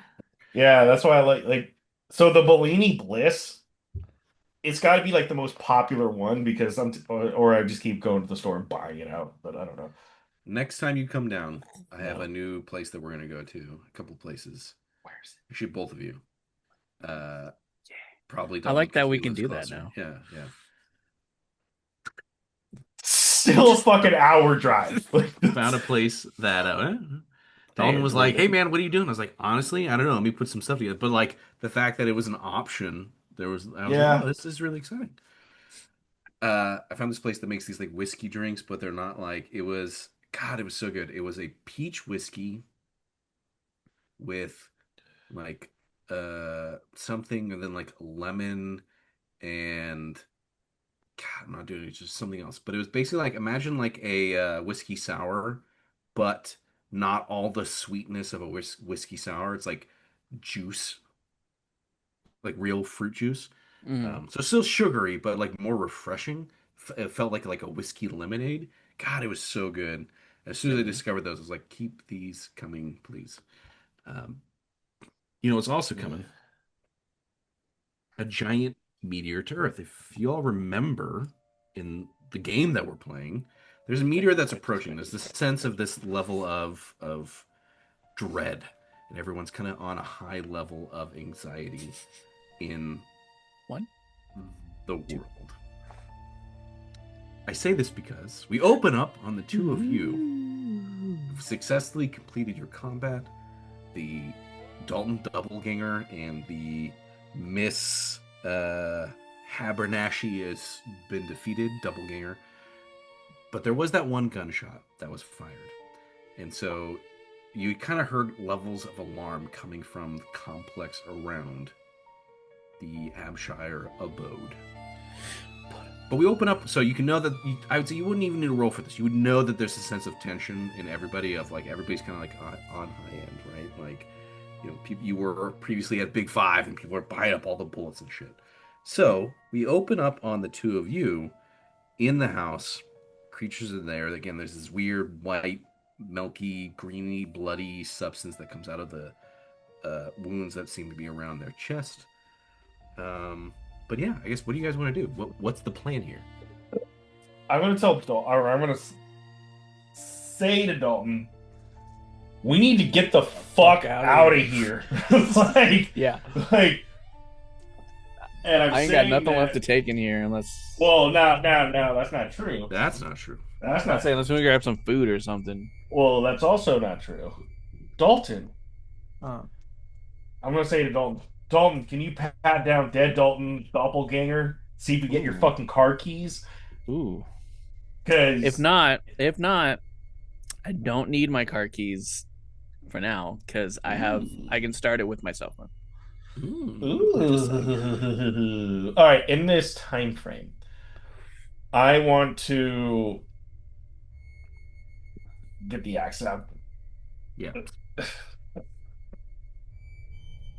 Yeah, that's why I like so the Bellini Bliss, it's got to be like the most popular one because or I just keep going to the store and buying it out, but I don't know. next time you come down, I have No. a new place that we're gonna go to. A couple places. Where's it? Actually, both of you. Uh, probably I Dalton like that because we he can lives do that closer. now. Yeah, yeah. Still a fucking hour drive. Like, Found a place that Dalton Damn, was like, like, "Hey man, what are you doing?" I was like, "Honestly, I don't know. Let me put some stuff together." But like the fact that it was an option, I was like, "Oh, yeah. this is really exciting." I found this place that makes these like whiskey drinks, but they're not like it was. God, it was so good. It was a peach whiskey with like something, and then like lemon and God, I'm not doing it. It's just something else. But it was basically like imagine like a whiskey sour, but not all the sweetness of a whiskey sour. It's like juice, like real fruit juice. Mm, So still sugary, but like more refreshing. It felt like a whiskey lemonade. God, it was so good. As soon as I discovered those, I was like, keep these coming, please. Um, it's also coming a giant meteor to Earth. If you all remember in the game that we're playing, there's a meteor that's approaching. There's this sense of this level of dread, and everyone's kind of on a high level of anxiety in one, the two. world. I say this because we open up on the two of you who've successfully completed your combat. The Dalton Doubleganger and the Miss Habernashi has been defeated, Doubleganger. But there was that one gunshot that was fired. And so you kind of heard levels of alarm coming from the complex around the Abshire abode. But we open up, so you can know that I would say you wouldn't even need to roll for this. You would know that there's a sense of tension in everybody, of like everybody's kind of like on high end, right? Like, you were previously at Big Five, and people are buying up all the bullets and shit. So we open up on the two of you in the house. Creatures are there. Again, there's this weird white, milky, greeny, bloody substance that comes out of the wounds that seem to be around their chest. But yeah, I guess what do you guys want to do? What's the plan here? I'm gonna tell Dalton, or I'm gonna say to Dalton, we need to get the fuck out of here. like, Yeah, like, and I'm I ain't got saying nothing that, left to take in here unless. Well, no, that's not true. That's not true. That's I'm not not. saying unless we grab some food or something. Well, that's also not true. Dalton, Uh, I'm gonna say to Dalton, Dalton, can you pat down dead Dalton doppelganger? See if you get your Ooh. fucking car keys. Ooh. Because If not, I don't need my car keys for now because I can start it with my cell phone. Ooh. All right, in this time frame, I want to get the axe out. Yeah.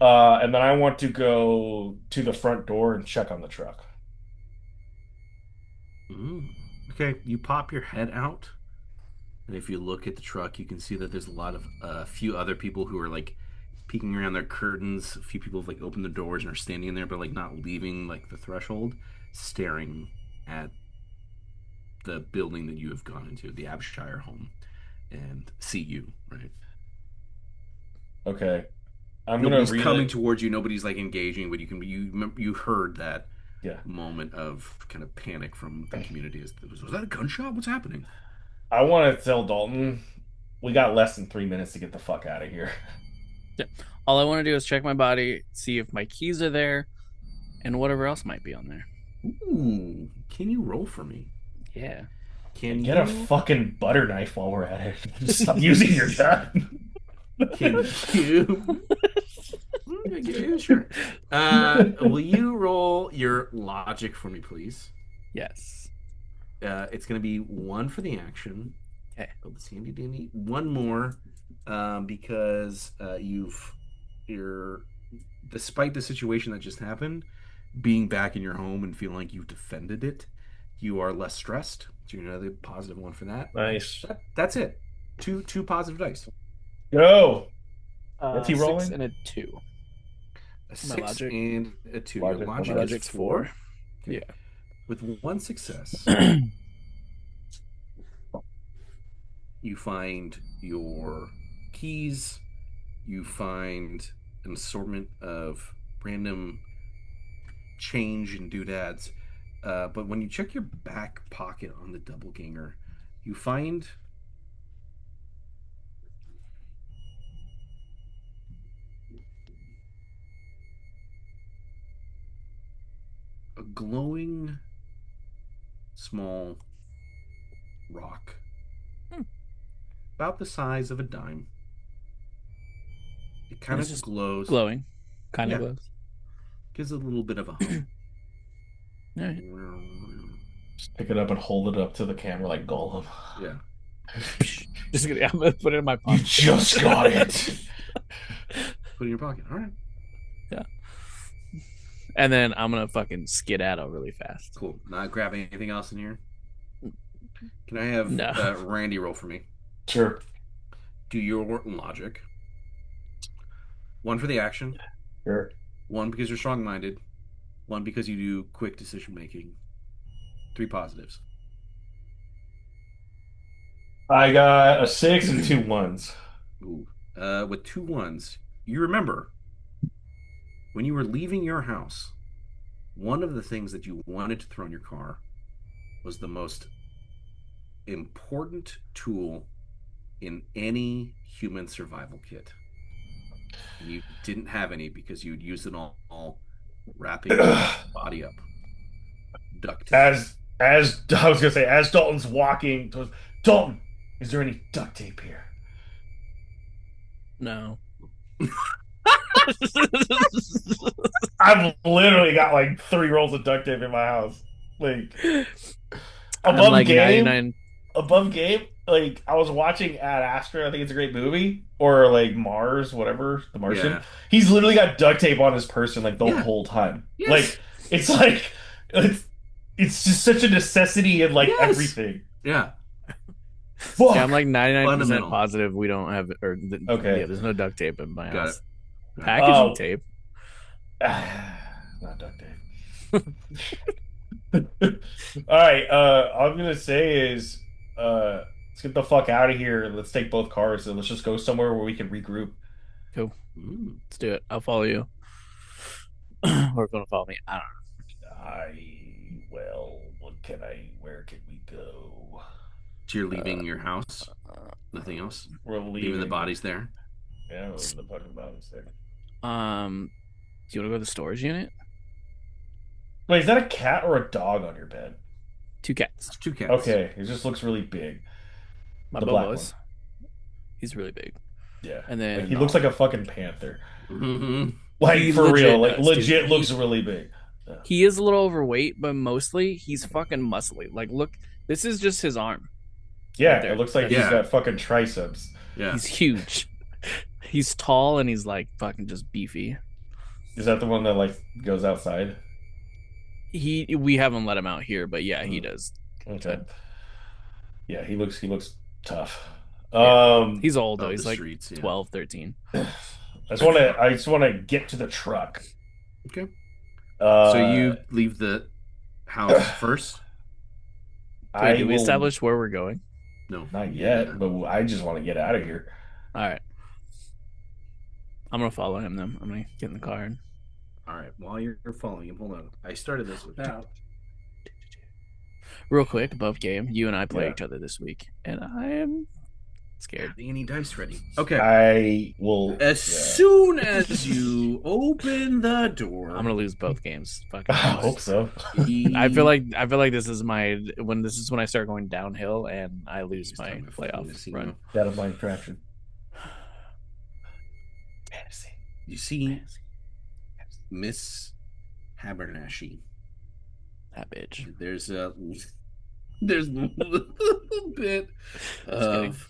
And then I want to go to the front door and check on the truck. Okay, you pop your head out, and if you look at the truck, you can see that there's a lot of a few other people who are like peeking around their curtains. A few people have like opened the doors and are standing in there, but like not leaving like the threshold, staring at the building that you have gone into, the Abshire home, and see you, right? Okay. I'm gonna Nobody's read coming it. towards you. Nobody's like engaging, but you heard that Yeah. moment of kind of panic from the community. Was that a gunshot? What's happening? I want to tell Dalton we got less than 3 minutes to get the fuck out of here. Yeah. All I want to do is check my body, see if my keys are there, and whatever else might be on there. Ooh, can you roll for me? Yeah. Can Get you a fucking butter knife while we're at it. Just stop using your gun. Can you? Yeah, sure. Will you roll your logic for me, please? Yes. It's going to be one for the action. Okay. Oh, this handy dandy. One more, because you're, despite the situation that just happened, being back in your home and feeling like you've defended it, you are less stressed. So you're another positive one for that. Nice. That's it. Two positive dice. Go. What's he 6 rolling? and a 2. A My 6 logic. and a 2. Logic. Your My logic logic's is 4. 4. Okay. Yeah. With one success, You find your keys. You find an assortment of random change and doodads. But when you check your back pocket on the doppelganger, you find a glowing small rock about the size of a dime. It kind It's of just glows. glowing, kind of Yeah, glows. gives it a little bit of a hum. All right. Just pick it up and hold it up to the camera like Gollum. Yeah. Just gonna, I'm gonna put it in my You pocket. just got it. Put it in your pocket. All right. Yeah. And then I'm gonna fucking skedaddle really fast. Cool. Not grabbing anything else in here. Can I have No. Randy roll for me? Sure. Do your logic. One for the action. Sure. One because you're strong-minded. One because you do quick decision making. 3 positives. I got a 6 and 2 1s. Ooh. With 2 1s, you remember when you were leaving your house, one of the things that you wanted to throw in your car was the most important tool in any human survival kit. And you didn't have any because you'd used it all wrapping your body up. Duct tape. As I was gonna say, as Dalton's walking towards Dalton, is there any duct tape here? No. I've literally got like 3 rolls of duct tape in my house. Like I'm above like game, 99. above game. Like I was watching Ad Astra. I think it's a great movie, or like Mars, whatever, The Martian. Yeah. He's literally got duct tape on his person like the Yeah. whole time. Yes. Like it's it's just such a necessity in like Yes. everything. Yeah. Fuck. Yeah, I'm like 99% Fundamental. positive we don't have, or Okay. yeah, there's no duct tape in my Got house. it. Packaging Oh. tape. Not duct tape. All right. All I'm gonna say is, let's get the fuck out of here. Let's take both cars and let's just go somewhere where we can regroup. Cool. Mm. Let's do it. I'll follow you. Or gonna follow me. I don't know. Where can we go? So you're leaving your house? Nothing else? We're leaving. Leaving the bodies there? Yeah, we're leaving the fucking bodies there. Do you want to go to the storage unit? Wait, is that a cat or a dog on your bed? 2 cats. It's 2 cats. Okay, it just looks really big. My The black Bobo's. He's really big. Yeah. And then Like, he looks like a fucking panther. Mm-hmm. Like He for legit real, like does, legit dude. looks really big. He is a little overweight, but mostly he's fucking muscly. Like, look, this is just his arm. Yeah, Right there. it looks like he's Yeah. got fucking triceps. Yeah. He's huge. He's tall and he's like fucking just beefy. Is that the one that like goes outside? We haven't let him out here, but yeah, he does. Okay. Yeah, he looks tough. Yeah. He's old though. Oh, He's the like streets, yeah. 12, 13. I just want to get to the truck. Okay. Uh, So you leave the house first? I Did we will- establish where we're going? No. Not yet, but I just want to get out of here. All right. I'm gonna follow him then. I'm gonna get in the car. And... All right. While you're following him, hold on. I started this without. Real quick, above game, you and I play Yeah. each other this week, and I am scared. Having any dice ready? Okay. I will. As soon as you open the door, I'm gonna lose both games. Fucking I hope so. I feel like this is when I start going downhill and I lose my Time to playoff fantasy run. now. That of my attraction. Fantasy. You see Miss Haberdashy. That bitch. There's a little bit of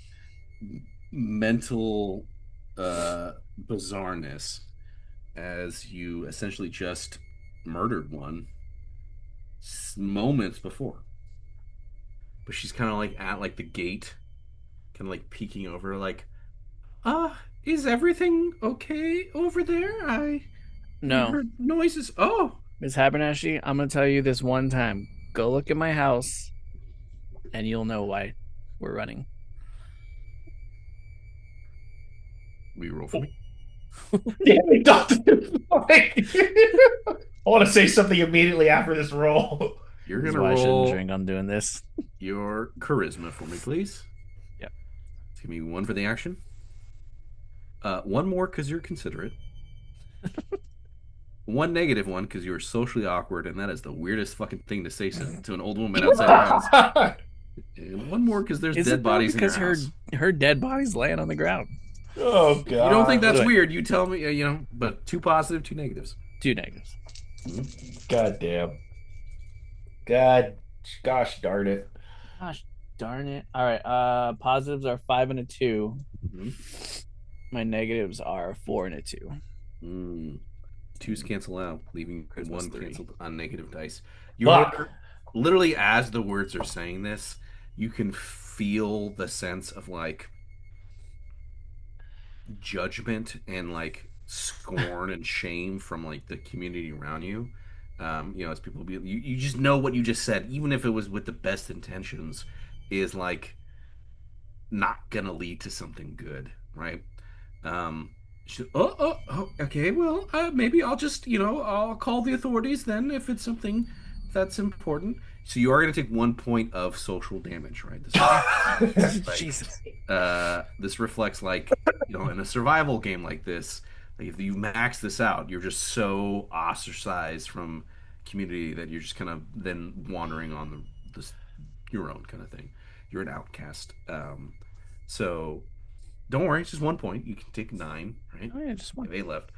mental bizarreness as you essentially just murdered one moments before. But she's kind of like at like the gate, kind of like peeking over, like, is everything okay over there? I No, heard noises. Oh, Miss Haberdashy, I'm gonna tell you this one time. Go look at my house, and you'll know why we're running. Will you roll for me? Damn it, Dalton. Like, I want to say something immediately after this roll. You're This is gonna why I shouldn't roll drink on doing this. your charisma for me, please. Yep. Give me one for the action. One more because you're considerate. One negative one because you're socially awkward, and that is the weirdest fucking thing to say to an old woman outside her house. And one more because there's Is dead it though? bodies in your Because house. her dead body's laying on the ground. Oh If you don't think God. that's Wait. weird, you tell me. But two positive, two negatives. 2 negatives. God damn. God, gosh darn it. Gosh darn it. All right. Positives are 5 and a 2. Mhm. My negatives are 4 and a 2. Mm. Twos cancel out, leaving Charisma's one 3. canceled on negative dice. Fuck. You're literally, as the words are saying this, you can feel the sense of like judgment and like scorn and shame from like the community around you. As people be, you just know what you just said, even if it was with the best intentions, is like not gonna lead to something good, right? Okay, well, maybe I'll just, I'll call the authorities then if it's something that's important. So you are going to take 1 point of social damage, right? Like, Jesus. this reflects like, in a survival game like this, like if you max this out, you're just so ostracized from community that you're just kind of then wandering on your own kind of thing. You're an outcast. So don't worry, it's just 1 point. You can take 9, right? Oh yeah, just You one. have 8 left.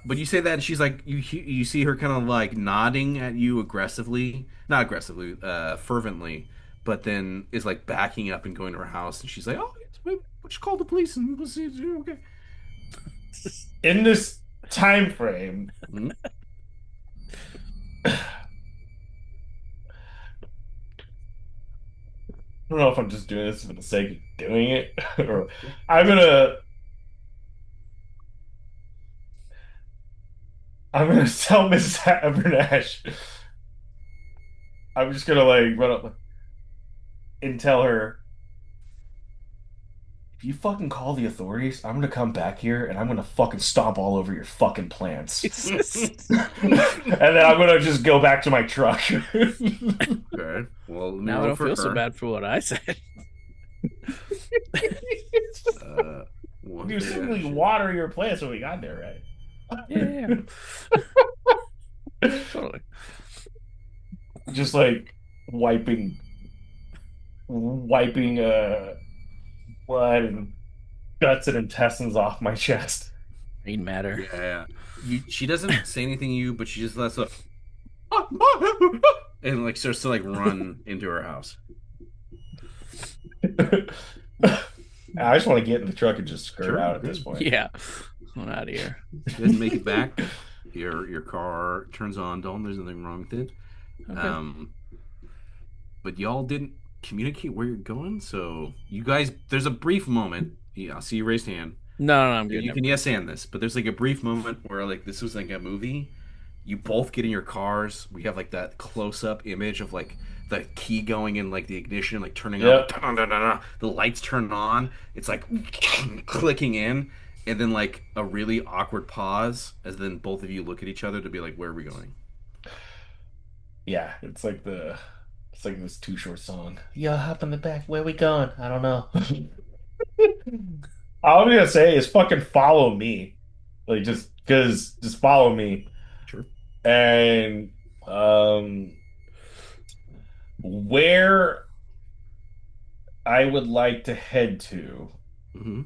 But you say that, and she's like, you see her kind of like nodding at you aggressively, not aggressively, fervently, but then is like backing up and going to her house, and she's like, oh, yes, maybe we'll just call the police and we'll see. Okay. In this time frame, Mhm. I don't know if I'm just doing this for the sake of doing it, or I'm gonna I'm gonna tell Mrs. Abernash. I'm just gonna like run up and tell her, if you fucking call the authorities, I'm gonna come back here and I'm gonna fucking stomp all over your fucking plants. Jesus. And then I'm gonna just go back to my truck. Okay. Well, let me Now I roll don't for feel so her. bad for what I said. Uh, one You for the simply action. water your plants when we got there, right? Yeah. Totally. Just like wiping wiping blood and guts and intestines off my chest. Green matter. Yeah. She doesn't say anything to you, but she just lets up and like starts to like run into her house. I just want to get in the truck and just skirt Sure, out at good. this point. Yeah. I'm out of here. You guys make it back. Your car turns on. Dalton, there's nothing wrong with it. Okay. But y'all didn't communicate where you're going, so you guys. There's a brief moment. Yeah, I see you raised hand. No, I'm good. You Never can mind. yes and this, but there's like a brief moment where like this was like a movie. You both get in your cars. We have like that close up image of like the key going in like the ignition, like turning on, like, Yep. dun-dun-dun-dun-dun. The lights turn on. It's like clicking in, and then like a really awkward pause as then both of you look at each other to be like, where are we going? Yeah, it's like this Too Short song. Yo, hop in the back. Where we going? I don't know. All I'm gonna say is fucking follow me. Like just follow me. Sure. And where I would like to head to. Mm-hmm.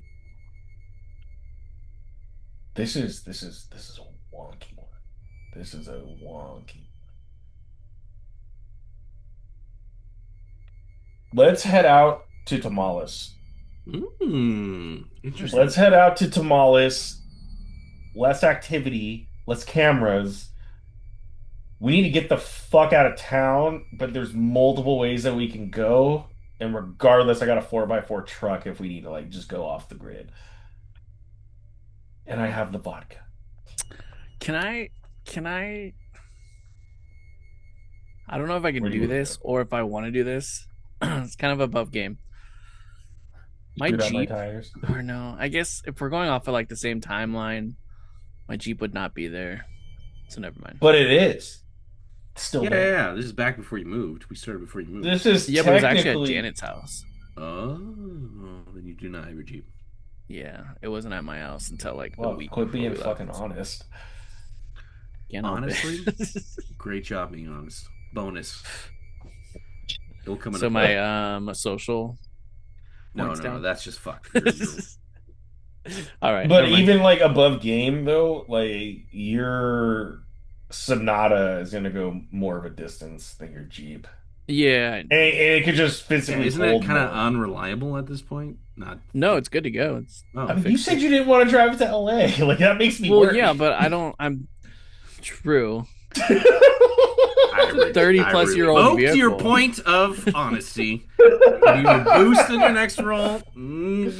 This is a wonky one. This is a wonky. Let's head out to Tamales. Interesting. Let's head out to Tamales. Less activity, less cameras. We need to get the fuck out of town, but there's multiple ways that we can go. And regardless, I got a 4x4 truck if we need to like just go off the grid. And I have the vodka. Can I I don't know if I can Where do you do want to this go? or if I want to do this. It's kind of above game. My Screwed out my Jeep, tires. or no, I guess if we're going off of like the same timeline, my Jeep would not be there. So never mind. But it is still Yeah, yeah, there. yeah. This is back before you moved. We started before you moved. This is Yeah, but it was actually at technically. Janet's house. Oh, then you do not have your Jeep. Yeah, it wasn't at my house until like a Well, week quit before being we left. fucking honest. Can't help Honestly, it. great job being honest. Bonus. It'll come in So a my social no, points no, no. down. That's just fucked. You're All right, But never mind. even like above game though, like your Sonata is gonna go more of a distance than your Jeep, Yeah, I and know. it could just yeah. physically Isn't it hold kind of more. unreliable at this point? Not. No, it's good to go. It's Oh, I I mean, you fixed said it. you didn't want to drive it to LA. Like that makes me Well, worry. yeah, but I don't. I'm true. I, re- 30 I plus year old revoked your vehicle. point of honesty. You were boosting your next roll.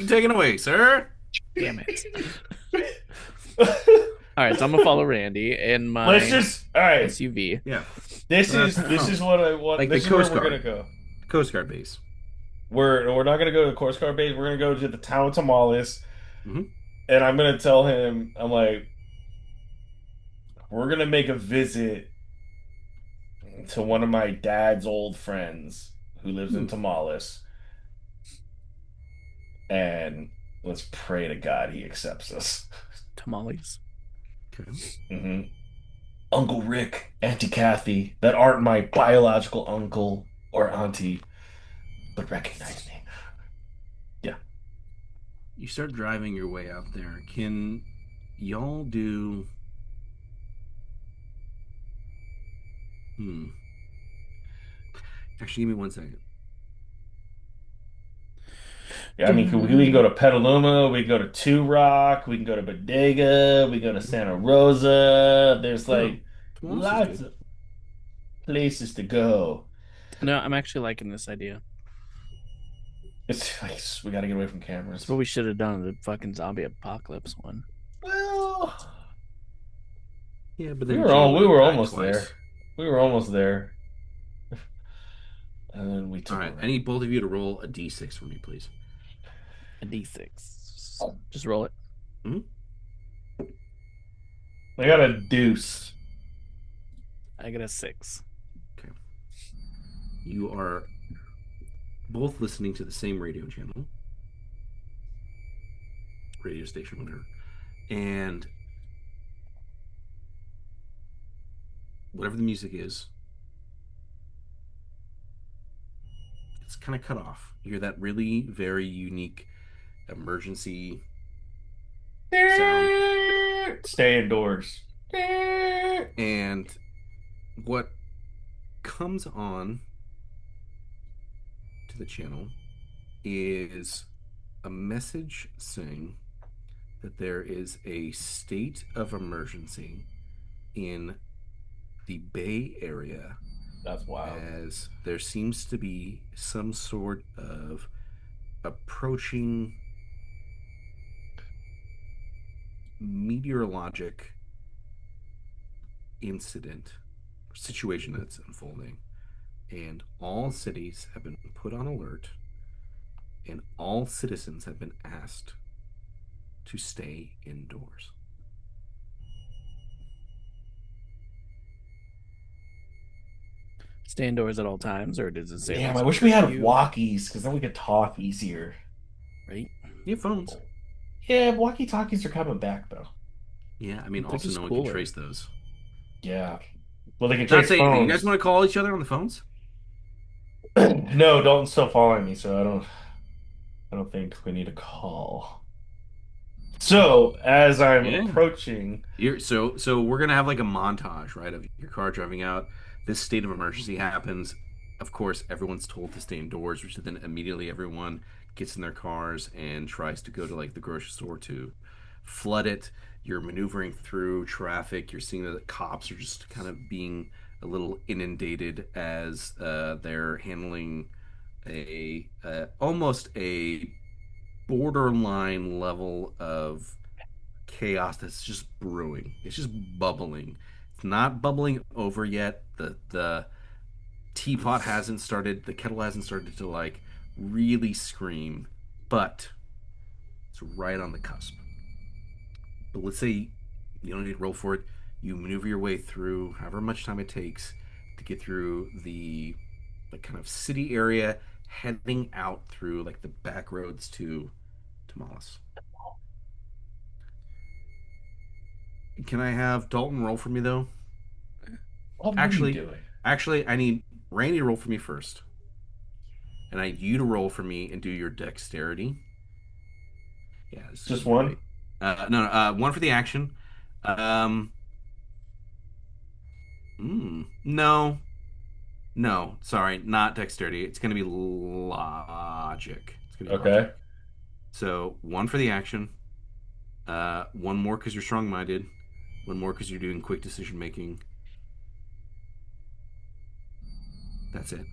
Taken away, sir. Damn it. All right, so I'm gonna follow Randy in Let's my just all right. SUV. Yeah, This is what I want. like This the is where Coast we're Guard. gonna go. Coast Guard base. We're not gonna go to the Coast Guard base. We're gonna go to the town of Tamales, Hmm. and I'm gonna tell him. I'm like, we're gonna make a visit to one of my dad's old friends who lives in Tamales, and let's pray to God he accepts us. Tamales. Okay. hmm Uncle Rick, Auntie Kathy, that aren't my biological uncle or auntie, but recognize me. Yeah. You start driving your way out there. Can y'all do? Hmm. Actually, give me 1 second. Yeah, I mean, we can go to Petaluma, we can go to Two Rock, we can go to Bodega, we go to Santa Rosa. There's No, like Tomales is lots good. of places to go. No, I'm actually liking this idea. It's like we got to get away from That's cameras. what we should have done the fucking zombie apocalypse one. Well, Yeah, but then Gene would we have were died almost there. twice. We were almost there, and then we All took a right, I right. need both of you to roll a d6 for me, please. A D6. Just roll it. Hmm. I got a deuce. I got a 6. Okay. You are both listening to the same radio channel, radio station, whatever, and whatever the music is, it's kind of cut off. You hear that really very unique emergency sound, Stay indoors. and what comes on to the channel is a message saying that there is a state of emergency in the Bay Area, That's wild. as there seems to be some sort of approaching meteorologic incident or situation that's unfolding, and all cities have been put on alert, and all citizens have been asked to stay indoors. Stay indoors at all times, or does it say? Damn, like, I wish we had curfew? walkies because then we could talk easier. Right? You have phones. Yeah, walkie-talkies are coming back though. Yeah, I mean, They're also just no one can cooler. trace those. Yeah. Well, they can Not trace saying, you guys phones. want to call each other on the phones? No, Dalton's still following me, so I don't think we need a call. So, as I'm Yeah. approaching, So we're gonna have like a montage, right, of your car driving out. This state of emergency happens. Of course, everyone's told to stay indoors, which then immediately everyone gets in their cars and tries to go to like the grocery store to flood it. You're maneuvering through traffic. You're seeing that the cops are just kind of being a little inundated as they're handling a almost a borderline level of chaos that's just brewing. It's just bubbling. It's not bubbling over yet. The teapot hasn't started. The kettle hasn't started to like really scream, but it's right on the cusp. But let's say you don't need to roll for it. You maneuver your way through however much time it takes to get through the like kind of city area, heading out through like the back roads to Tamales. Can I have Dalton roll for me though? What are you Actually, doing? I need Randy to roll for me first, and I need you to roll for me and do your dexterity. Yeah, this is gonna Just be one? great. No, no, one for the action. Um, no, no, sorry, not dexterity. It's gonna be logic. It's gonna be logic. Okay. So one for the action, one more because you're strong-minded, one more because you're doing quick decision making. That's it.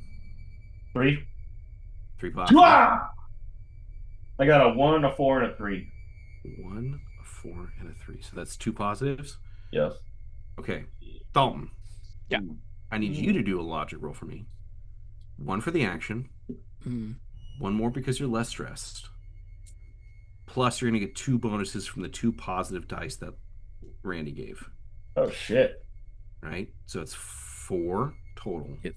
Three. Three positive. Mwah! I got a one, a four, and a three. One, a four, and a three. So that's two positives. Yes. Okay, Dalton, Yeah. I need you to do a logic roll for me. One for the action, Mm. one more because you're less stressed. Plus, you're going to get two bonuses from the two positive dice that Randy gave. Oh shit. Right? So it's four total. Yep.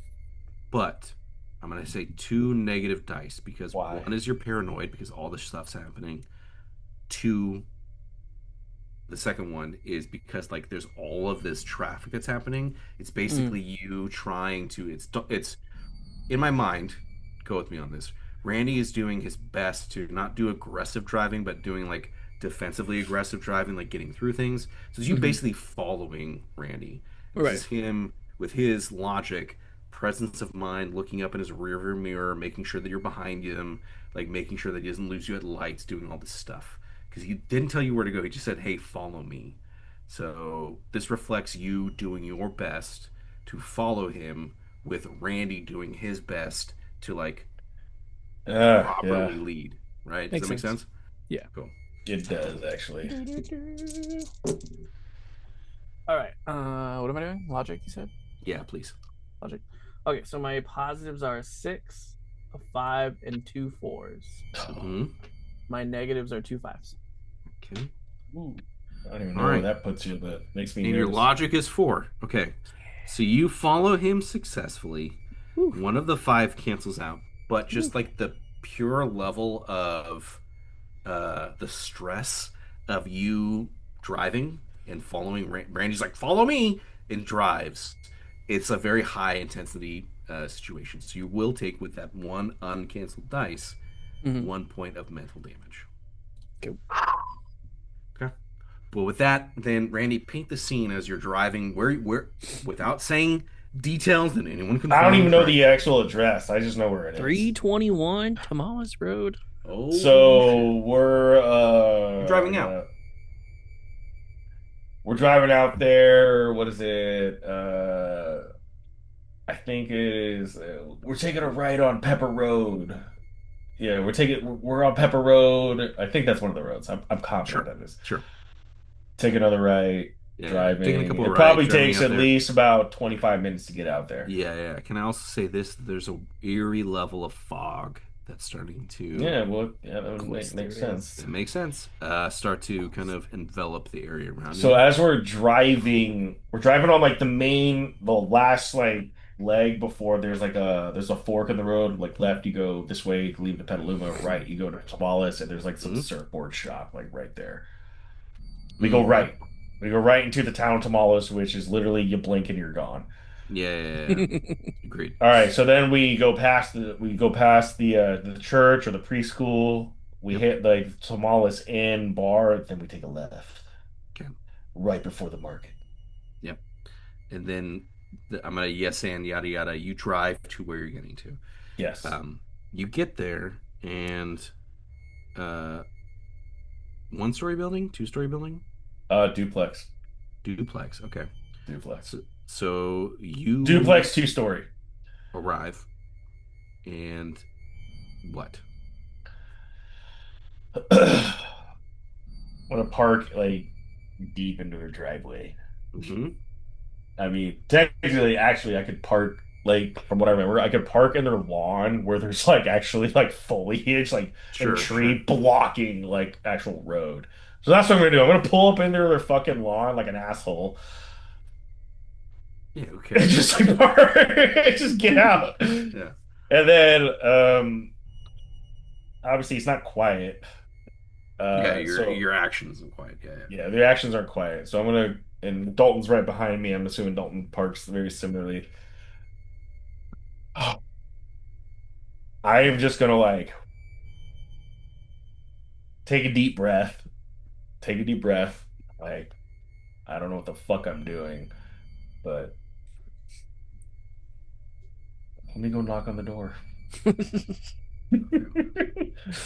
But I'm going to say two negative dice because Why? one is you're paranoid because all this stuff's happening. Two, the second one is because like there's all of this traffic that's happening. It's basically you trying to. It's in my mind, go with me on this. Randy is doing his best to not do aggressive driving, but doing like defensively aggressive driving, like getting through things. So it's you basically following Randy. This Right. is him with his logic, presence of mind, looking up in his rearview mirror, making sure that you're behind him, like making sure that he doesn't lose you at lights, doing all this stuff. Because he didn't tell you where to go. He just said, "Hey, follow me." So this reflects you doing your best to follow him with Randy doing his best to like Yeah. properly lead, right? Does Makes that make sense. sense? Yeah. Cool. It does actually. All right. What am I doing? Logic, you said? Yeah, please. Logic. Okay, so my positives are a 6, a 5, and 2 4s. Hmm. My negatives are 2 5s. Okay. Ooh, I don't even All know where right. that puts you, but makes me And your nervous. logic is four. Okay. So you follow him successfully. Whew. One of the five cancels out, but just like the pure level of the stress of you driving and following Randy's like, follow me, and drives. It's a very high intensity situation. So you will take with that one uncanceled dice Mhm. 1 point of mental damage. Okay. Okay. Well, with that, then Randy, paint the scene as you're driving. Where, without saying details that anyone can I don't follow even know correctly. the actual address. I just know where it is. 321 Tamales Road. Oh, So shit. we're You're driving out. we're driving out there. What is it? I think it is. We're taking a right on Pepper Road. Yeah, we're on Pepper Road. I think that's one of the roads. I'm confident Sure. that is. Sure. Take another right, Yeah. Taking a driving. couple It of rides, probably driving takes out at there. least about 25 minutes to get out there. Yeah, yeah. Can I also say this? There's a eerie level of fog that's starting to. Yeah, well, yeah, that would course make there sense. That makes sense. Start to kind of envelop the area around So you. as we're driving on like the last like leg before there's a fork in the road. Like left, you go this way, leave the Petaluma. Right, you go to Tamales, and there's like some Mhm. surfboard shop like right there. We go Mhm. right. We go right into the town of Tamales, which is literally you blink and you're gone. Yeah, yeah, yeah. Agreed. All right, so then we go past the church or the preschool. We Yep. hit the Tamales Inn bar, then we take a left Okay. right before the market. Yep. And then I'm gonna yes and yada yada. You drive to where you're getting to. Yes. You get there and uh, one-story building, two-story building, Duplex. duplex. Okay. Duplex. So you Duplex 2-story. arrive and what? Want to park like deep into their driveway. Hmm. I mean, technically, actually, I could park like from what I remember, I could park in their lawn where there's like actually like foliage, like and Sure, tree sure. blocking like actual road. So that's what I'm gonna do. I'm gonna pull up into their fucking lawn like an asshole Yeah, who and cares? just like park, just get out. Yeah. And then obviously it's not quiet. Yeah, So your action isn't quite. Yeah, yeah. yeah, the actions aren't quiet. So I'm gonna and Dalton's right behind me. I'm assuming Dalton parks very similarly. I am just gonna like take a deep breath, take a deep breath. Like, I don't know what the fuck I'm doing, but let me go knock on the door. Okay.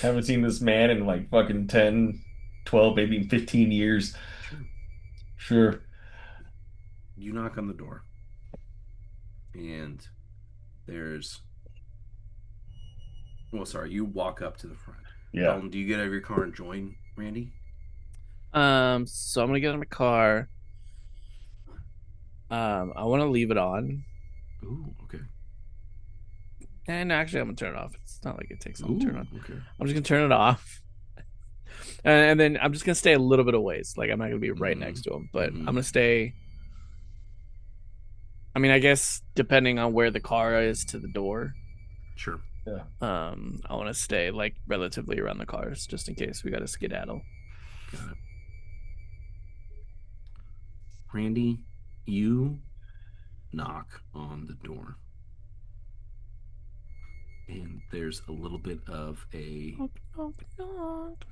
Haven't seen this man in like fucking 10, 12, maybe 15 years. Sure. Sure. You knock on the door, and there's. Well, sorry, you walk up to the front. Yeah. Dalton, do you get out of your car and join Randy? So I'm gonna get in my car. I want to leave it on, Ooh, okay. and actually, I'm gonna turn it off. It's not like it takes long to turn Ooh, on. okay. I'm just gonna turn it off, and then I'm just gonna stay a little bit of ways. Like I'm not gonna be right Mm-hmm. next to him, but I'm Mm-hmm. gonna stay. I mean, I guess depending on where the car is to the door, Sure. Yeah. I want to stay like relatively around the cars just in case we got to skedaddle. Got it. Randy, you knock on the door, and there's a little bit of a Knock, knock, knock.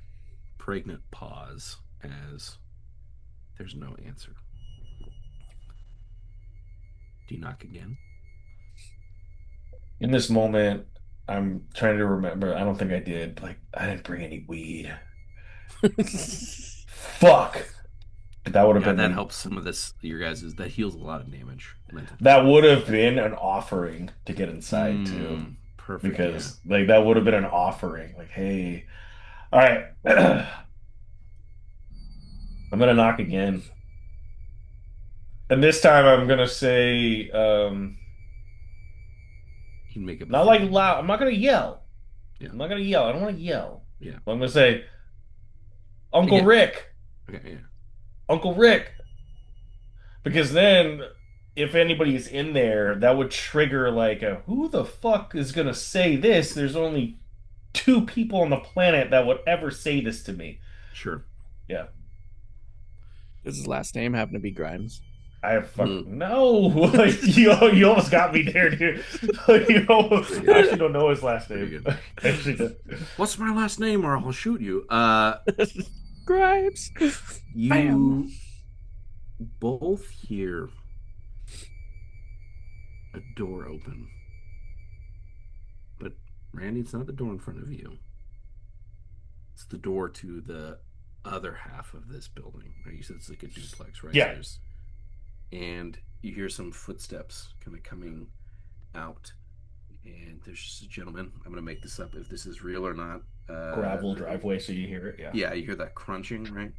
pregnant pause as there's no answer. Do you knock again? In this moment, I'm trying to remember. I don't think I did. Like, I didn't bring any weed. Fuck. That would have Yeah, been that the helps some of this. Your guys is that heals a lot of damage. that would have been an offering to get inside too. Perfect. Yeah. Because like that would have been an offering. Like, hey, all right. I'm gonna knock again. And this time I'm gonna say, You can make up a not like theme. loud. I'm not gonna yell. Yeah. I'm not gonna yell. I don't want to yell. Yeah. I'm gonna say, Uncle Again. Rick, Okay. Yeah. Uncle Rick. Because then if anybody's in there, that would trigger like a who the fuck is gonna say this? There's only two people on the planet that would ever say this to me. Sure. Yeah. Does his last name happen to be Grimes? I have Hmm. fucking no. Like you almost got me there, dude. I actually don't know his last Pretty name. good. I actually don't. What's my last name, or I'll shoot you. Grimes. You Bam. both hear a door open, but Randy, it's not the door in front of you. It's the door to the other half of this building. Right? You said it's like a duplex, right? So Yeah. and you hear some footsteps kind of coming out, and there's just a gentleman. I'm gonna make this up if this is real or not. Gravel driveway, so you hear it. Yeah. Yeah, you hear that crunching, right?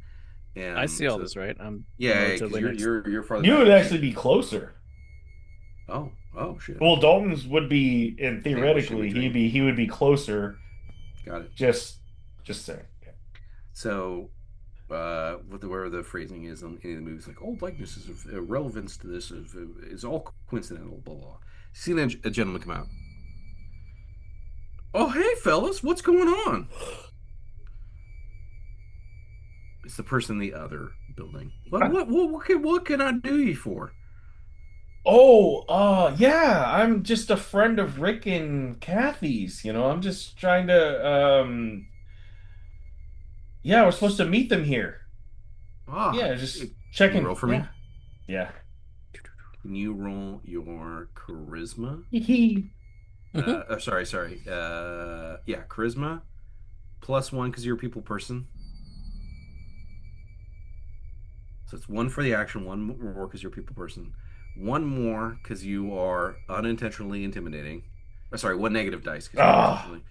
I see all So this, right? I'm yeah, because relatively next. you're farther You back. would actually be closer. Oh shit. Well, Dalton's would be, and Sandwich in theoretically, between. he would be closer. Got it. Just saying. Yeah. So, whatever the phrasing is in any of the movies, like all likenesses of relevance to this is all coincidental. Blah blah. See a gentleman come out. Oh hey fellas, what's going on? It's the person in the other building. What can I do you for? Oh, yeah, I'm just a friend of Rick and Kathy's, I'm just trying to, yeah, we're supposed to meet them here. Ah, Yeah, just can you roll checking. for me? Yeah. Yeah. Can you roll your charisma? Hee Sorry. Yeah, charisma +1 because you're a people person. So it's one for the action, one more because you're a people person, one more because you are unintentionally intimidating. Sorry, one negative dice because you're Ah, unintentionally.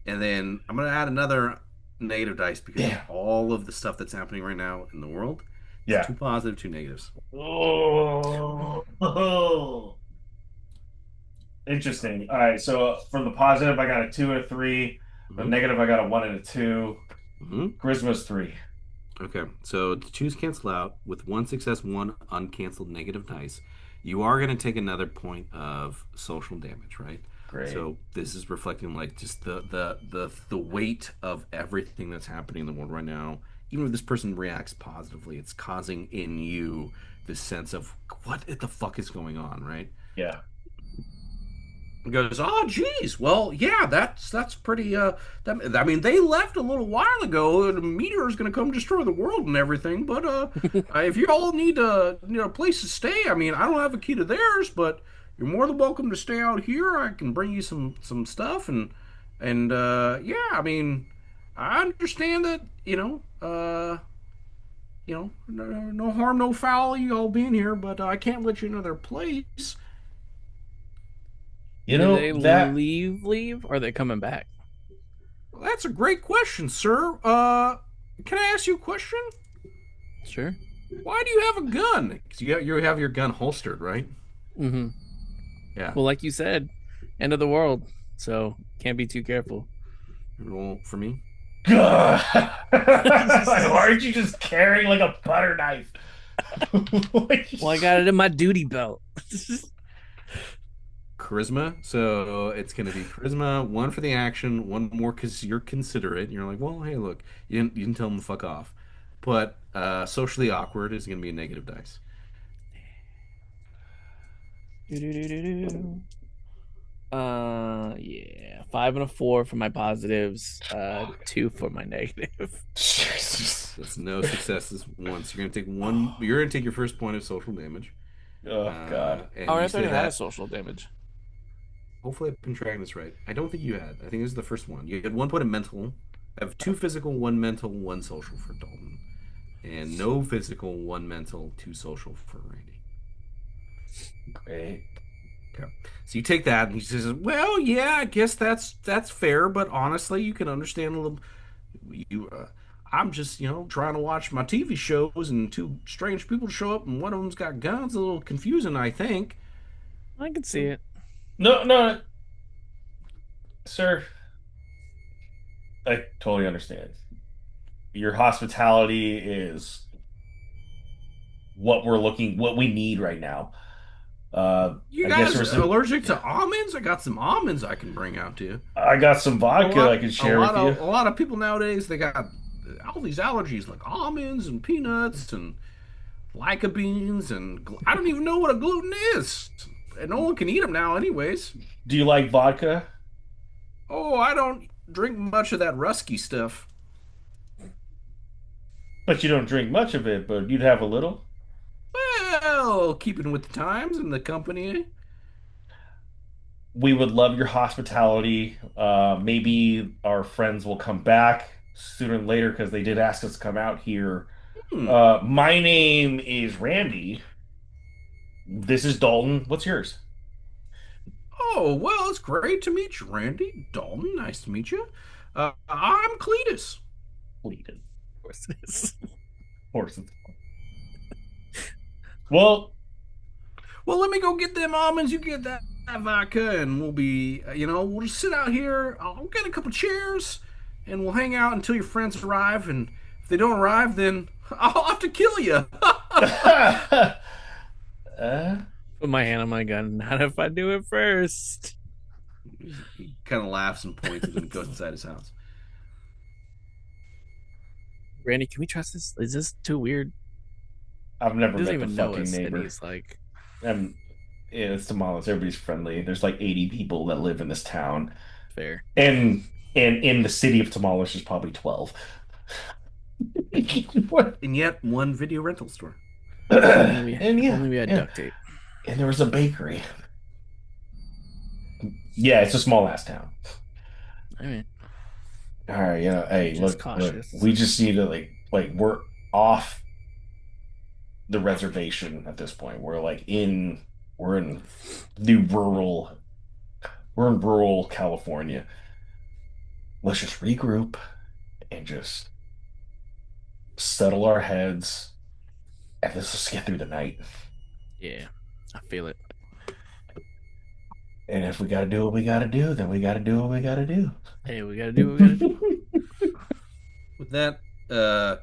And then I'm gonna add another negative dice because of damn. all of the stuff that's happening right now in the world. It's Yeah. two positive, two negatives. Oh. Interesting. All right, so for the positive, I got a two and a three. The Hmm. negative, I got a one and a two. Hmm. Charisma's three. Okay, so the twos cancel out with one success, one uncanceled negative dice. You are going to take another point of social damage, right? Great. So this is reflecting like just the weight of everything that's happening in the world right now. Even if this person reacts positively, it's causing in you this sense of what the fuck is going on, right? Yeah. He goes, oh, geez. Well, yeah, that's pretty. That, I mean, they left a little while ago. And a meteor is going to come destroy the world and everything. But if you all need a place to stay, I mean, I don't have a key to theirs, but you're more than welcome to stay out here. I can bring you some stuff and yeah, I mean, I understand that no harm, no foul, you all being here, but I can't let you in their place. You Do know, they that leave, or are they coming back? Well, that's a great question, sir. Can I ask you a question? Sure. Why do you have a gun? 'Cause you have your gun holstered, right? Mm-hmm. Yeah. Well, like you said, end of the world, so can't be too careful. Roll for me. Like, why aren't you just carrying like a butter knife? Like, Well, I got it in my duty belt. Charisma. So it's going to be charisma, one for the action, one more because you're considerate. You're like, well, hey, look, you didn't tell them to fuck off. But socially awkward is going to be a negative dice. Do-do-do-do-do. Yeah, 5 and a 4 for my positives. Two for my negative. Jesus. That's no successes once. You're going to take one. You're going to take your first point of social damage. Oh God. Oh, And I you thought say I had a that. social damage. Hopefully, I've been tracking this right. I don't think you had. I think this is the first one. You had one point of mental. I have two physical, one mental, one social for Dalton, and no physical, one mental, two social for Randy. Great. Okay. So you take that, and he says, "Well, yeah, I guess that's fair, but honestly, you can understand a little. You, I'm just trying to watch my TV shows, and two strange people show up, and one of them's got guns. A little confusing, I think." I can see it. No, no, sir. I totally understand. Your hospitality is what we need right now. You I guess guys there's some, allergic to almonds? I got some almonds I can bring out to you. I got some A vodka I lot, can a share lot with you. of a lot of people nowadays they got all these allergies like almonds and peanuts and lyca beans and I don't even know what a gluten is, and no one can eat them now, anyways. Do you like vodka? Oh, I don't drink much of that rusky stuff. But you don't drink much of it, but you'd have a little. Well, keeping with the times and the company. We would love your hospitality. Maybe our friends will come back sooner than later because they did ask us to come out here. Hmm. My name is Randy. This is Dalton. What's yours? Oh, well, it's great to meet you, Randy. Dalton, nice to meet you. I'm Cletus. Pleaded. Of course it is. Horses. Well, Well, let me go get them almonds. You get that vodka, and we'll be, we'll just sit out here. I'll get a couple chairs, and we'll hang out until your friends arrive. And if they don't arrive, then I'll have to kill you. uh, Put my hand on my gun. Not if I do it first. He kind of laughs and points, and then goes inside his house. Randy, can we trust this? Is this too weird? I've He never doesn't met the even know fucking us, and neighbor. he's like, And yeah, it's Tamales. Everybody's friendly. There's like 80 people that live in this town. fair. And in the city of Tamales, there's probably 12. What? And yet, one video rental store. And If yeah, only we had yeah. duct tape. And there was a bakery. Yeah, it's a small ass town. I mean, All right, hey, just look, cautious. we just need to like we're off the reservation at this point. We're in the rural we're in rural California. Let's just regroup and just settle our heads and let's just get through the night. Yeah, I feel it. And if we gotta do what we gotta do, then we gotta do what we gotta do. Hey, we gotta do what we gotta do. With that, uh,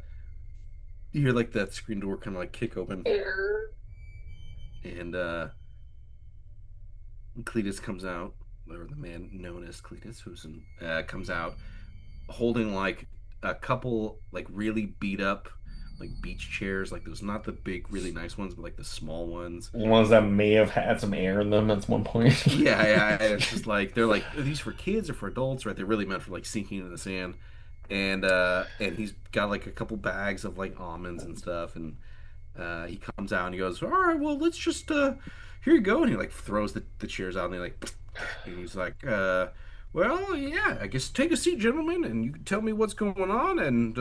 you hear like that screen door kind of like kick open, and Cletus comes out, or the man known as Cletus, comes out holding like a couple like really beat up like beach chairs, like those not the big really nice ones, but like the small ones. Ones that may have had some air in them at one point. Yeah, yeah. And it's just like they're like, are these for kids or for adults? Right? They're really meant for like sinking into the sand. And he's got like a couple bags of like almonds and stuff, and he comes out and he goes, all right, well let's just here you go, and he like throws the chairs out and they like, and he's like, well yeah, I guess take a seat, gentlemen, and you can tell me what's going on, and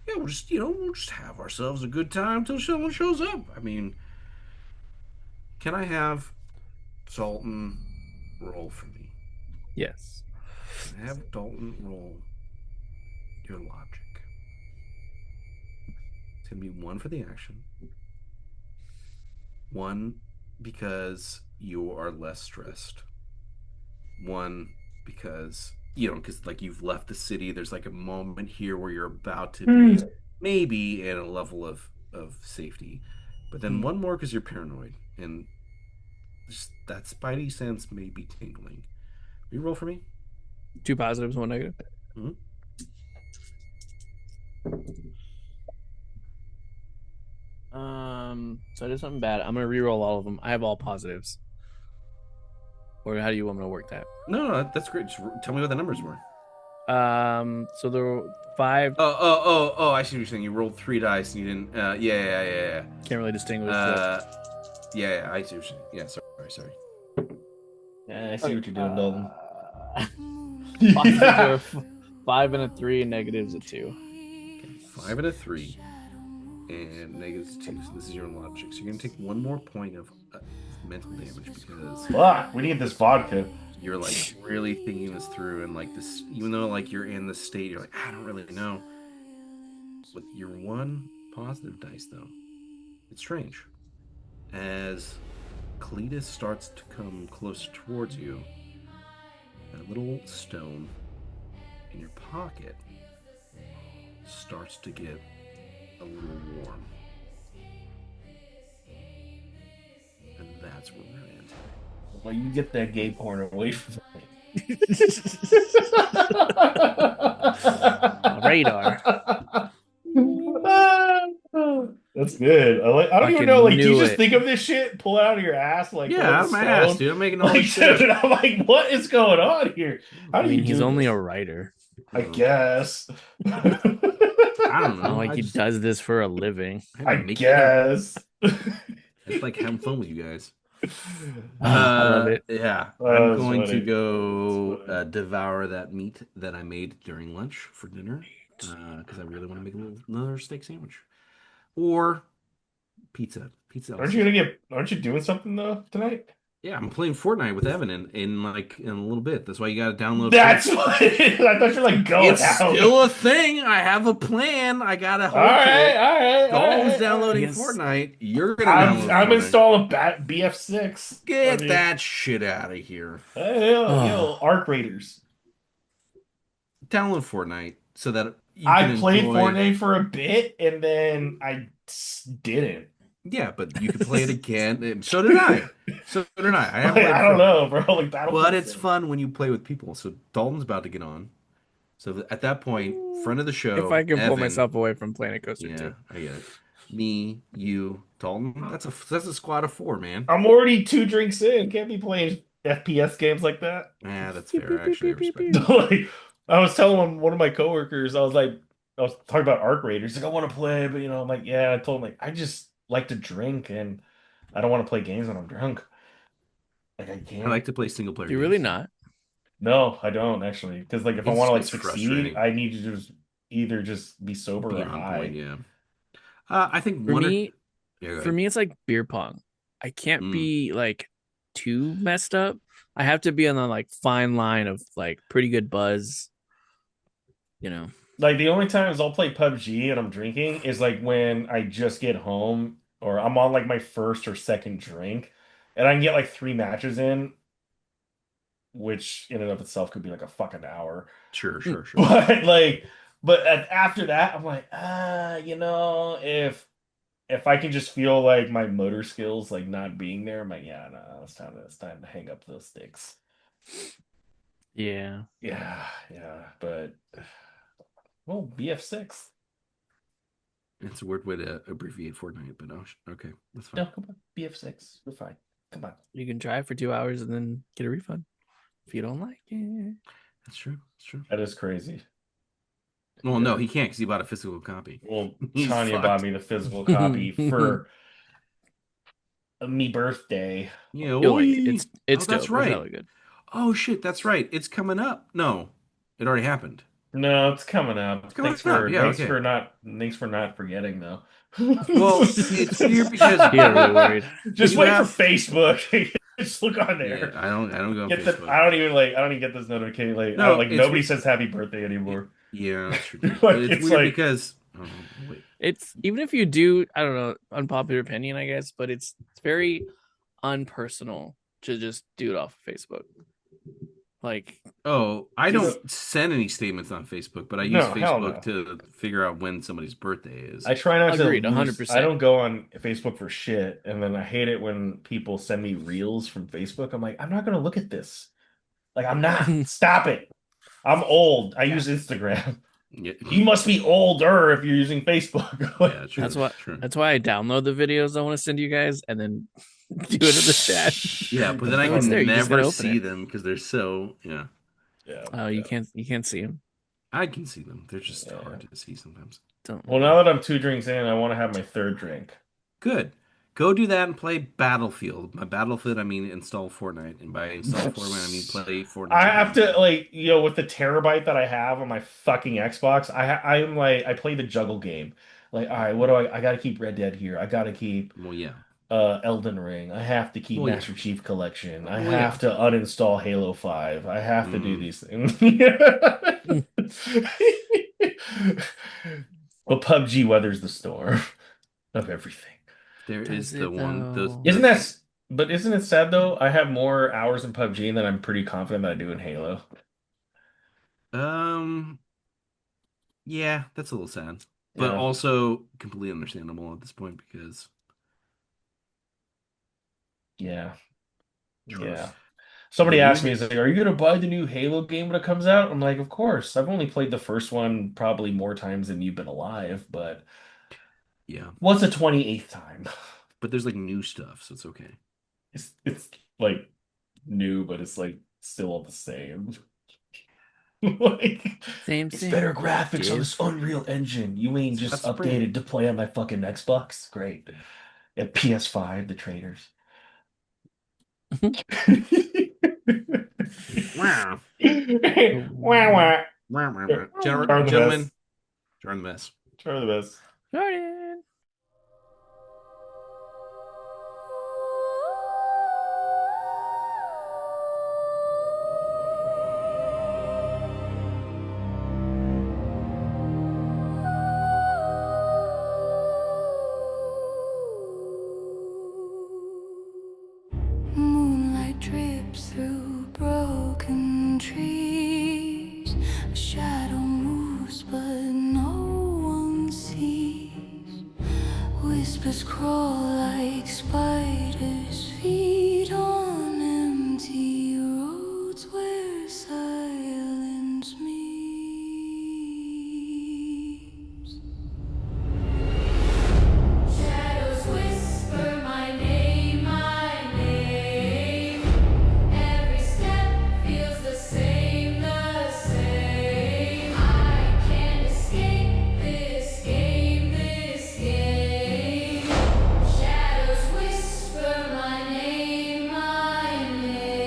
yeah, we'll just have ourselves a good time till someone shows up. I mean, can I have Dalton roll for me? Yes. Can I have Dalton roll your logic? It's gonna be one for the action, one because you are less stressed, one because because like you've left the city. There's like a moment here where you're about to Hmm. be maybe at a level of safety, but then one more because you're paranoid and just that spidey sense may be tingling. Will you roll for me? Two positives, one negative. Mm-hmm. So I did something bad. I'm gonna re-roll all of them. I have all positives. Or how do you want me to work that? No, that's great. Just tell me what the numbers were. So there were 5. Oh! I see what you're saying. You rolled 3 dice and you didn't. Yeah. Can't really distinguish. Yeah. I see what you're saying. Yeah, sorry. Yeah, I see what you're doing, Dalton. Positives are 5 and a 3, and negatives a 2. Okay, 5 and a 3, and negatives 2. So this is your logic. So you're gonna take one more point of mental damage because Fuck, we need this vodka. you're like really thinking this through, and like this, even though like you're in this state, you're like, I don't really know. With your one positive dice, though, it's strange. As Cletus starts to come close towards you, that little stone in your pocket starts to get a little warm. And that's where we're in. Well, you get that gay porn away from me. Radar. That's good. I don't even Fucking know. Like, do you knew just it. think of this shit, pull it out of your ass, like Yeah, on out the of my stone? ass, dude. I'm making all Like, this shit. dude, I'm like, what is going on here? How I do mean, you he's do only this? a writer. I guess. I don't know. Not like I he just- does this for a living. I had to I make it up. guess. It's like having fun with you guys. I love it. Yeah, Oh, I'm that's going to funny. go That's funny. devour that meat that I made during lunch for dinner because I really want to make another steak sandwich or pizza. Pizza. Aren't you doing something though tonight? Yeah, I'm playing Fortnite with Evan in a little bit. That's why you got to download. That's Fortnite. what it is. I thought you were like going It's out. still a thing. I have a plan. I gotta All hold to right, it. all right. Dalton's all downloading Yes. Fortnite. You're gonna I'm download I'm Fortnite. installing BF6. Get I mean, that shit out of here. Hey, yo, Arc Raiders. Download Fortnite so that you I can played enjoy. Fortnite for a bit and then I didn't. Yeah, but you can play it again. And so did I. I have Like, played I don't Fortnite. know, bro. Like Battlefield. But it's 6. fun when you play with people. So Dalton's about to get on. So at that point, friend of the show. If I can pull Evan, myself away from Planet Coaster Yeah, 2. I get it. Me, you, Dalton. That's a squad of 4, man. I'm already 2 drinks in. Can't be playing FPS games like that. Yeah, that's Beep, fair. beep, Actually, I beep, beep, respect beep. that. Like, I was telling one of my coworkers, I was talking about Arc Raiders. Like, I want to play, but I'm like, yeah. I told him like I just like to drink and I don't want to play games when I'm drunk. Like I I can't. like to play single player. You're really games. not. No, I don't actually. Because like if I want to like It's succeed, frustrating. I need to just either just be sober Be or on high. point, yeah. I think For one. me, Yeah, go for ahead. me, it's like beer pong. I can't Mm. be like too messed up. I have to be on the like fine line of like pretty good buzz. Like the only times I'll play PUBG and I'm drinking is like when I just get home or I'm on like my first or second drink and I can get like 3 matches in which in and of itself could be like a fucking hour. Sure. But like, after that, I'm like, if I can just feel like my motor skills like not being there, I'm like, yeah, no, it's time to hang up those sticks. Yeah. Yeah, but well, BF6. It's a weird way to abbreviate Fortnite, but okay, that's fine. No, come on, BF6, we're fine. Come on. You can drive for 2 hours and then get a refund if you don't like it. That's true. That is crazy. Well, no, he can't because he bought a physical copy. Well, He's Tanya fucked. bought me the physical copy for me birthday. Yeah, You'll like it. It's that's dope. right. It's really good. Oh shit, that's right. It's coming up. No, it already happened. No, it's coming up. It's coming up. Yeah, thanks for not forgetting though. Well, it's weird because You're really worried. Just wait for Facebook. Just look on there. Yeah, I don't go on Get Facebook. I don't even get this notification. Like, No, nobody says happy birthday anymore. Yeah, that's true. Like, But it's it's weird like- because wait. It's even if you do, I don't know, unpopular opinion, I guess, but it's very unpersonal to just do it off of Facebook. Like, Oh, I You don't send any statements on Facebook, but I use No, hell Facebook no. to figure out when somebody's birthday is. I try not Agreed, to. 100%. I don't go on Facebook for shit, and then I hate it when people send me reels from Facebook. I'm like, I'm not gonna look at this. Like, I'm not. Stop it. I'm old. I use Instagram. Yeah, You must be older if you're using Facebook. yeah, true. that's why I download the videos I want to send you guys and then do it in the chat. Yeah, but then I It's can there, you just never gotta open see it. them because they're so yeah. Yeah. Oh, you can't see them. I can see them. They're just Yeah. hard to see sometimes. Don't. Well, now that I'm 2 drinks in, I want to have my 3rd drink. Good. Go do that and play Battlefield. By Battlefield, I mean install Fortnite, and by install Fortnite, I mean play Fortnite. I have to with the terabyte that I have on my fucking Xbox. I'm like I play the juggle game. Like, all right, what do I got to keep Red Dead here. I got to keep Well, yeah. Elden Ring. I have to keep Well, yeah. Master Chief Collection. I Well, have to uninstall Halo 5. I have to do Mm. these things. But PUBG weathers the storm of everything. There is Does the it, one. though? Isn't it sad though? I have more hours in PUBG than I'm pretty confident that I do in Halo. Yeah, that's a little sad, but Yeah. also completely understandable at this point because Yeah. True. Yeah. Somebody The asked new- me, is like, are you gonna buy the new Halo game when it comes out? I'm like, of course. I've only played the first one probably more times than you've been alive, but yeah, what's the 28th time? but there's like new stuff, so it's okay. It's like new, but it's like still all the same. Like, Same. it's better graphics on this Unreal Engine. You ain't just That's pretty- updated to play on my fucking Xbox? Great. At PS5, the traitors. Wow. Wah, wah. Gentlemen, join the mess. Try the best. JARdon. Moonlight drips through broken trees. A shadow moves, but no one sees. Whispers crawl like spiders' feet on empty roads where silence meets. Shadows whisper my name, my name. Every step feels the same, the same. I can't escape this game, this game. Shadows whisper my name, my name.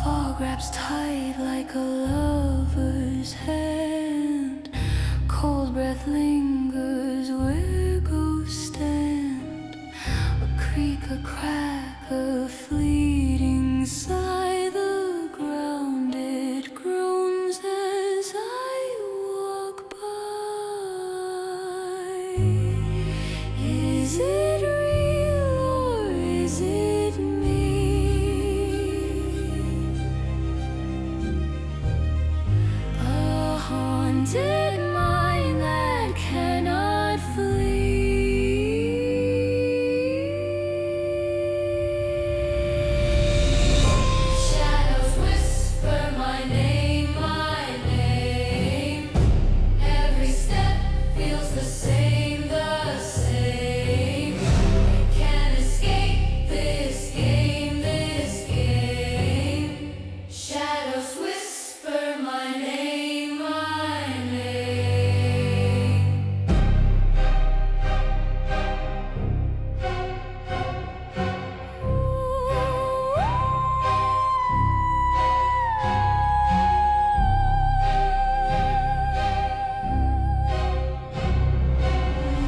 Fog wraps tight like a lover's hand. Cold breath lingers where ghosts stand. A creak, a crack, a fleeting sigh. The ground it groans as I walk by. is it me? A haunted mind that cannot flee. Shadows whisper my name, my name. Every step feels the same, the same. Can't escape this game, this game. Shadows whisper my name, my name.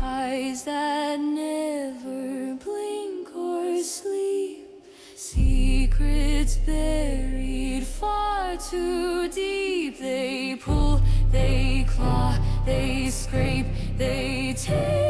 Eyes that never blink or sleep, secrets buried far too deep. They pull, they claw, they scrape, they tear.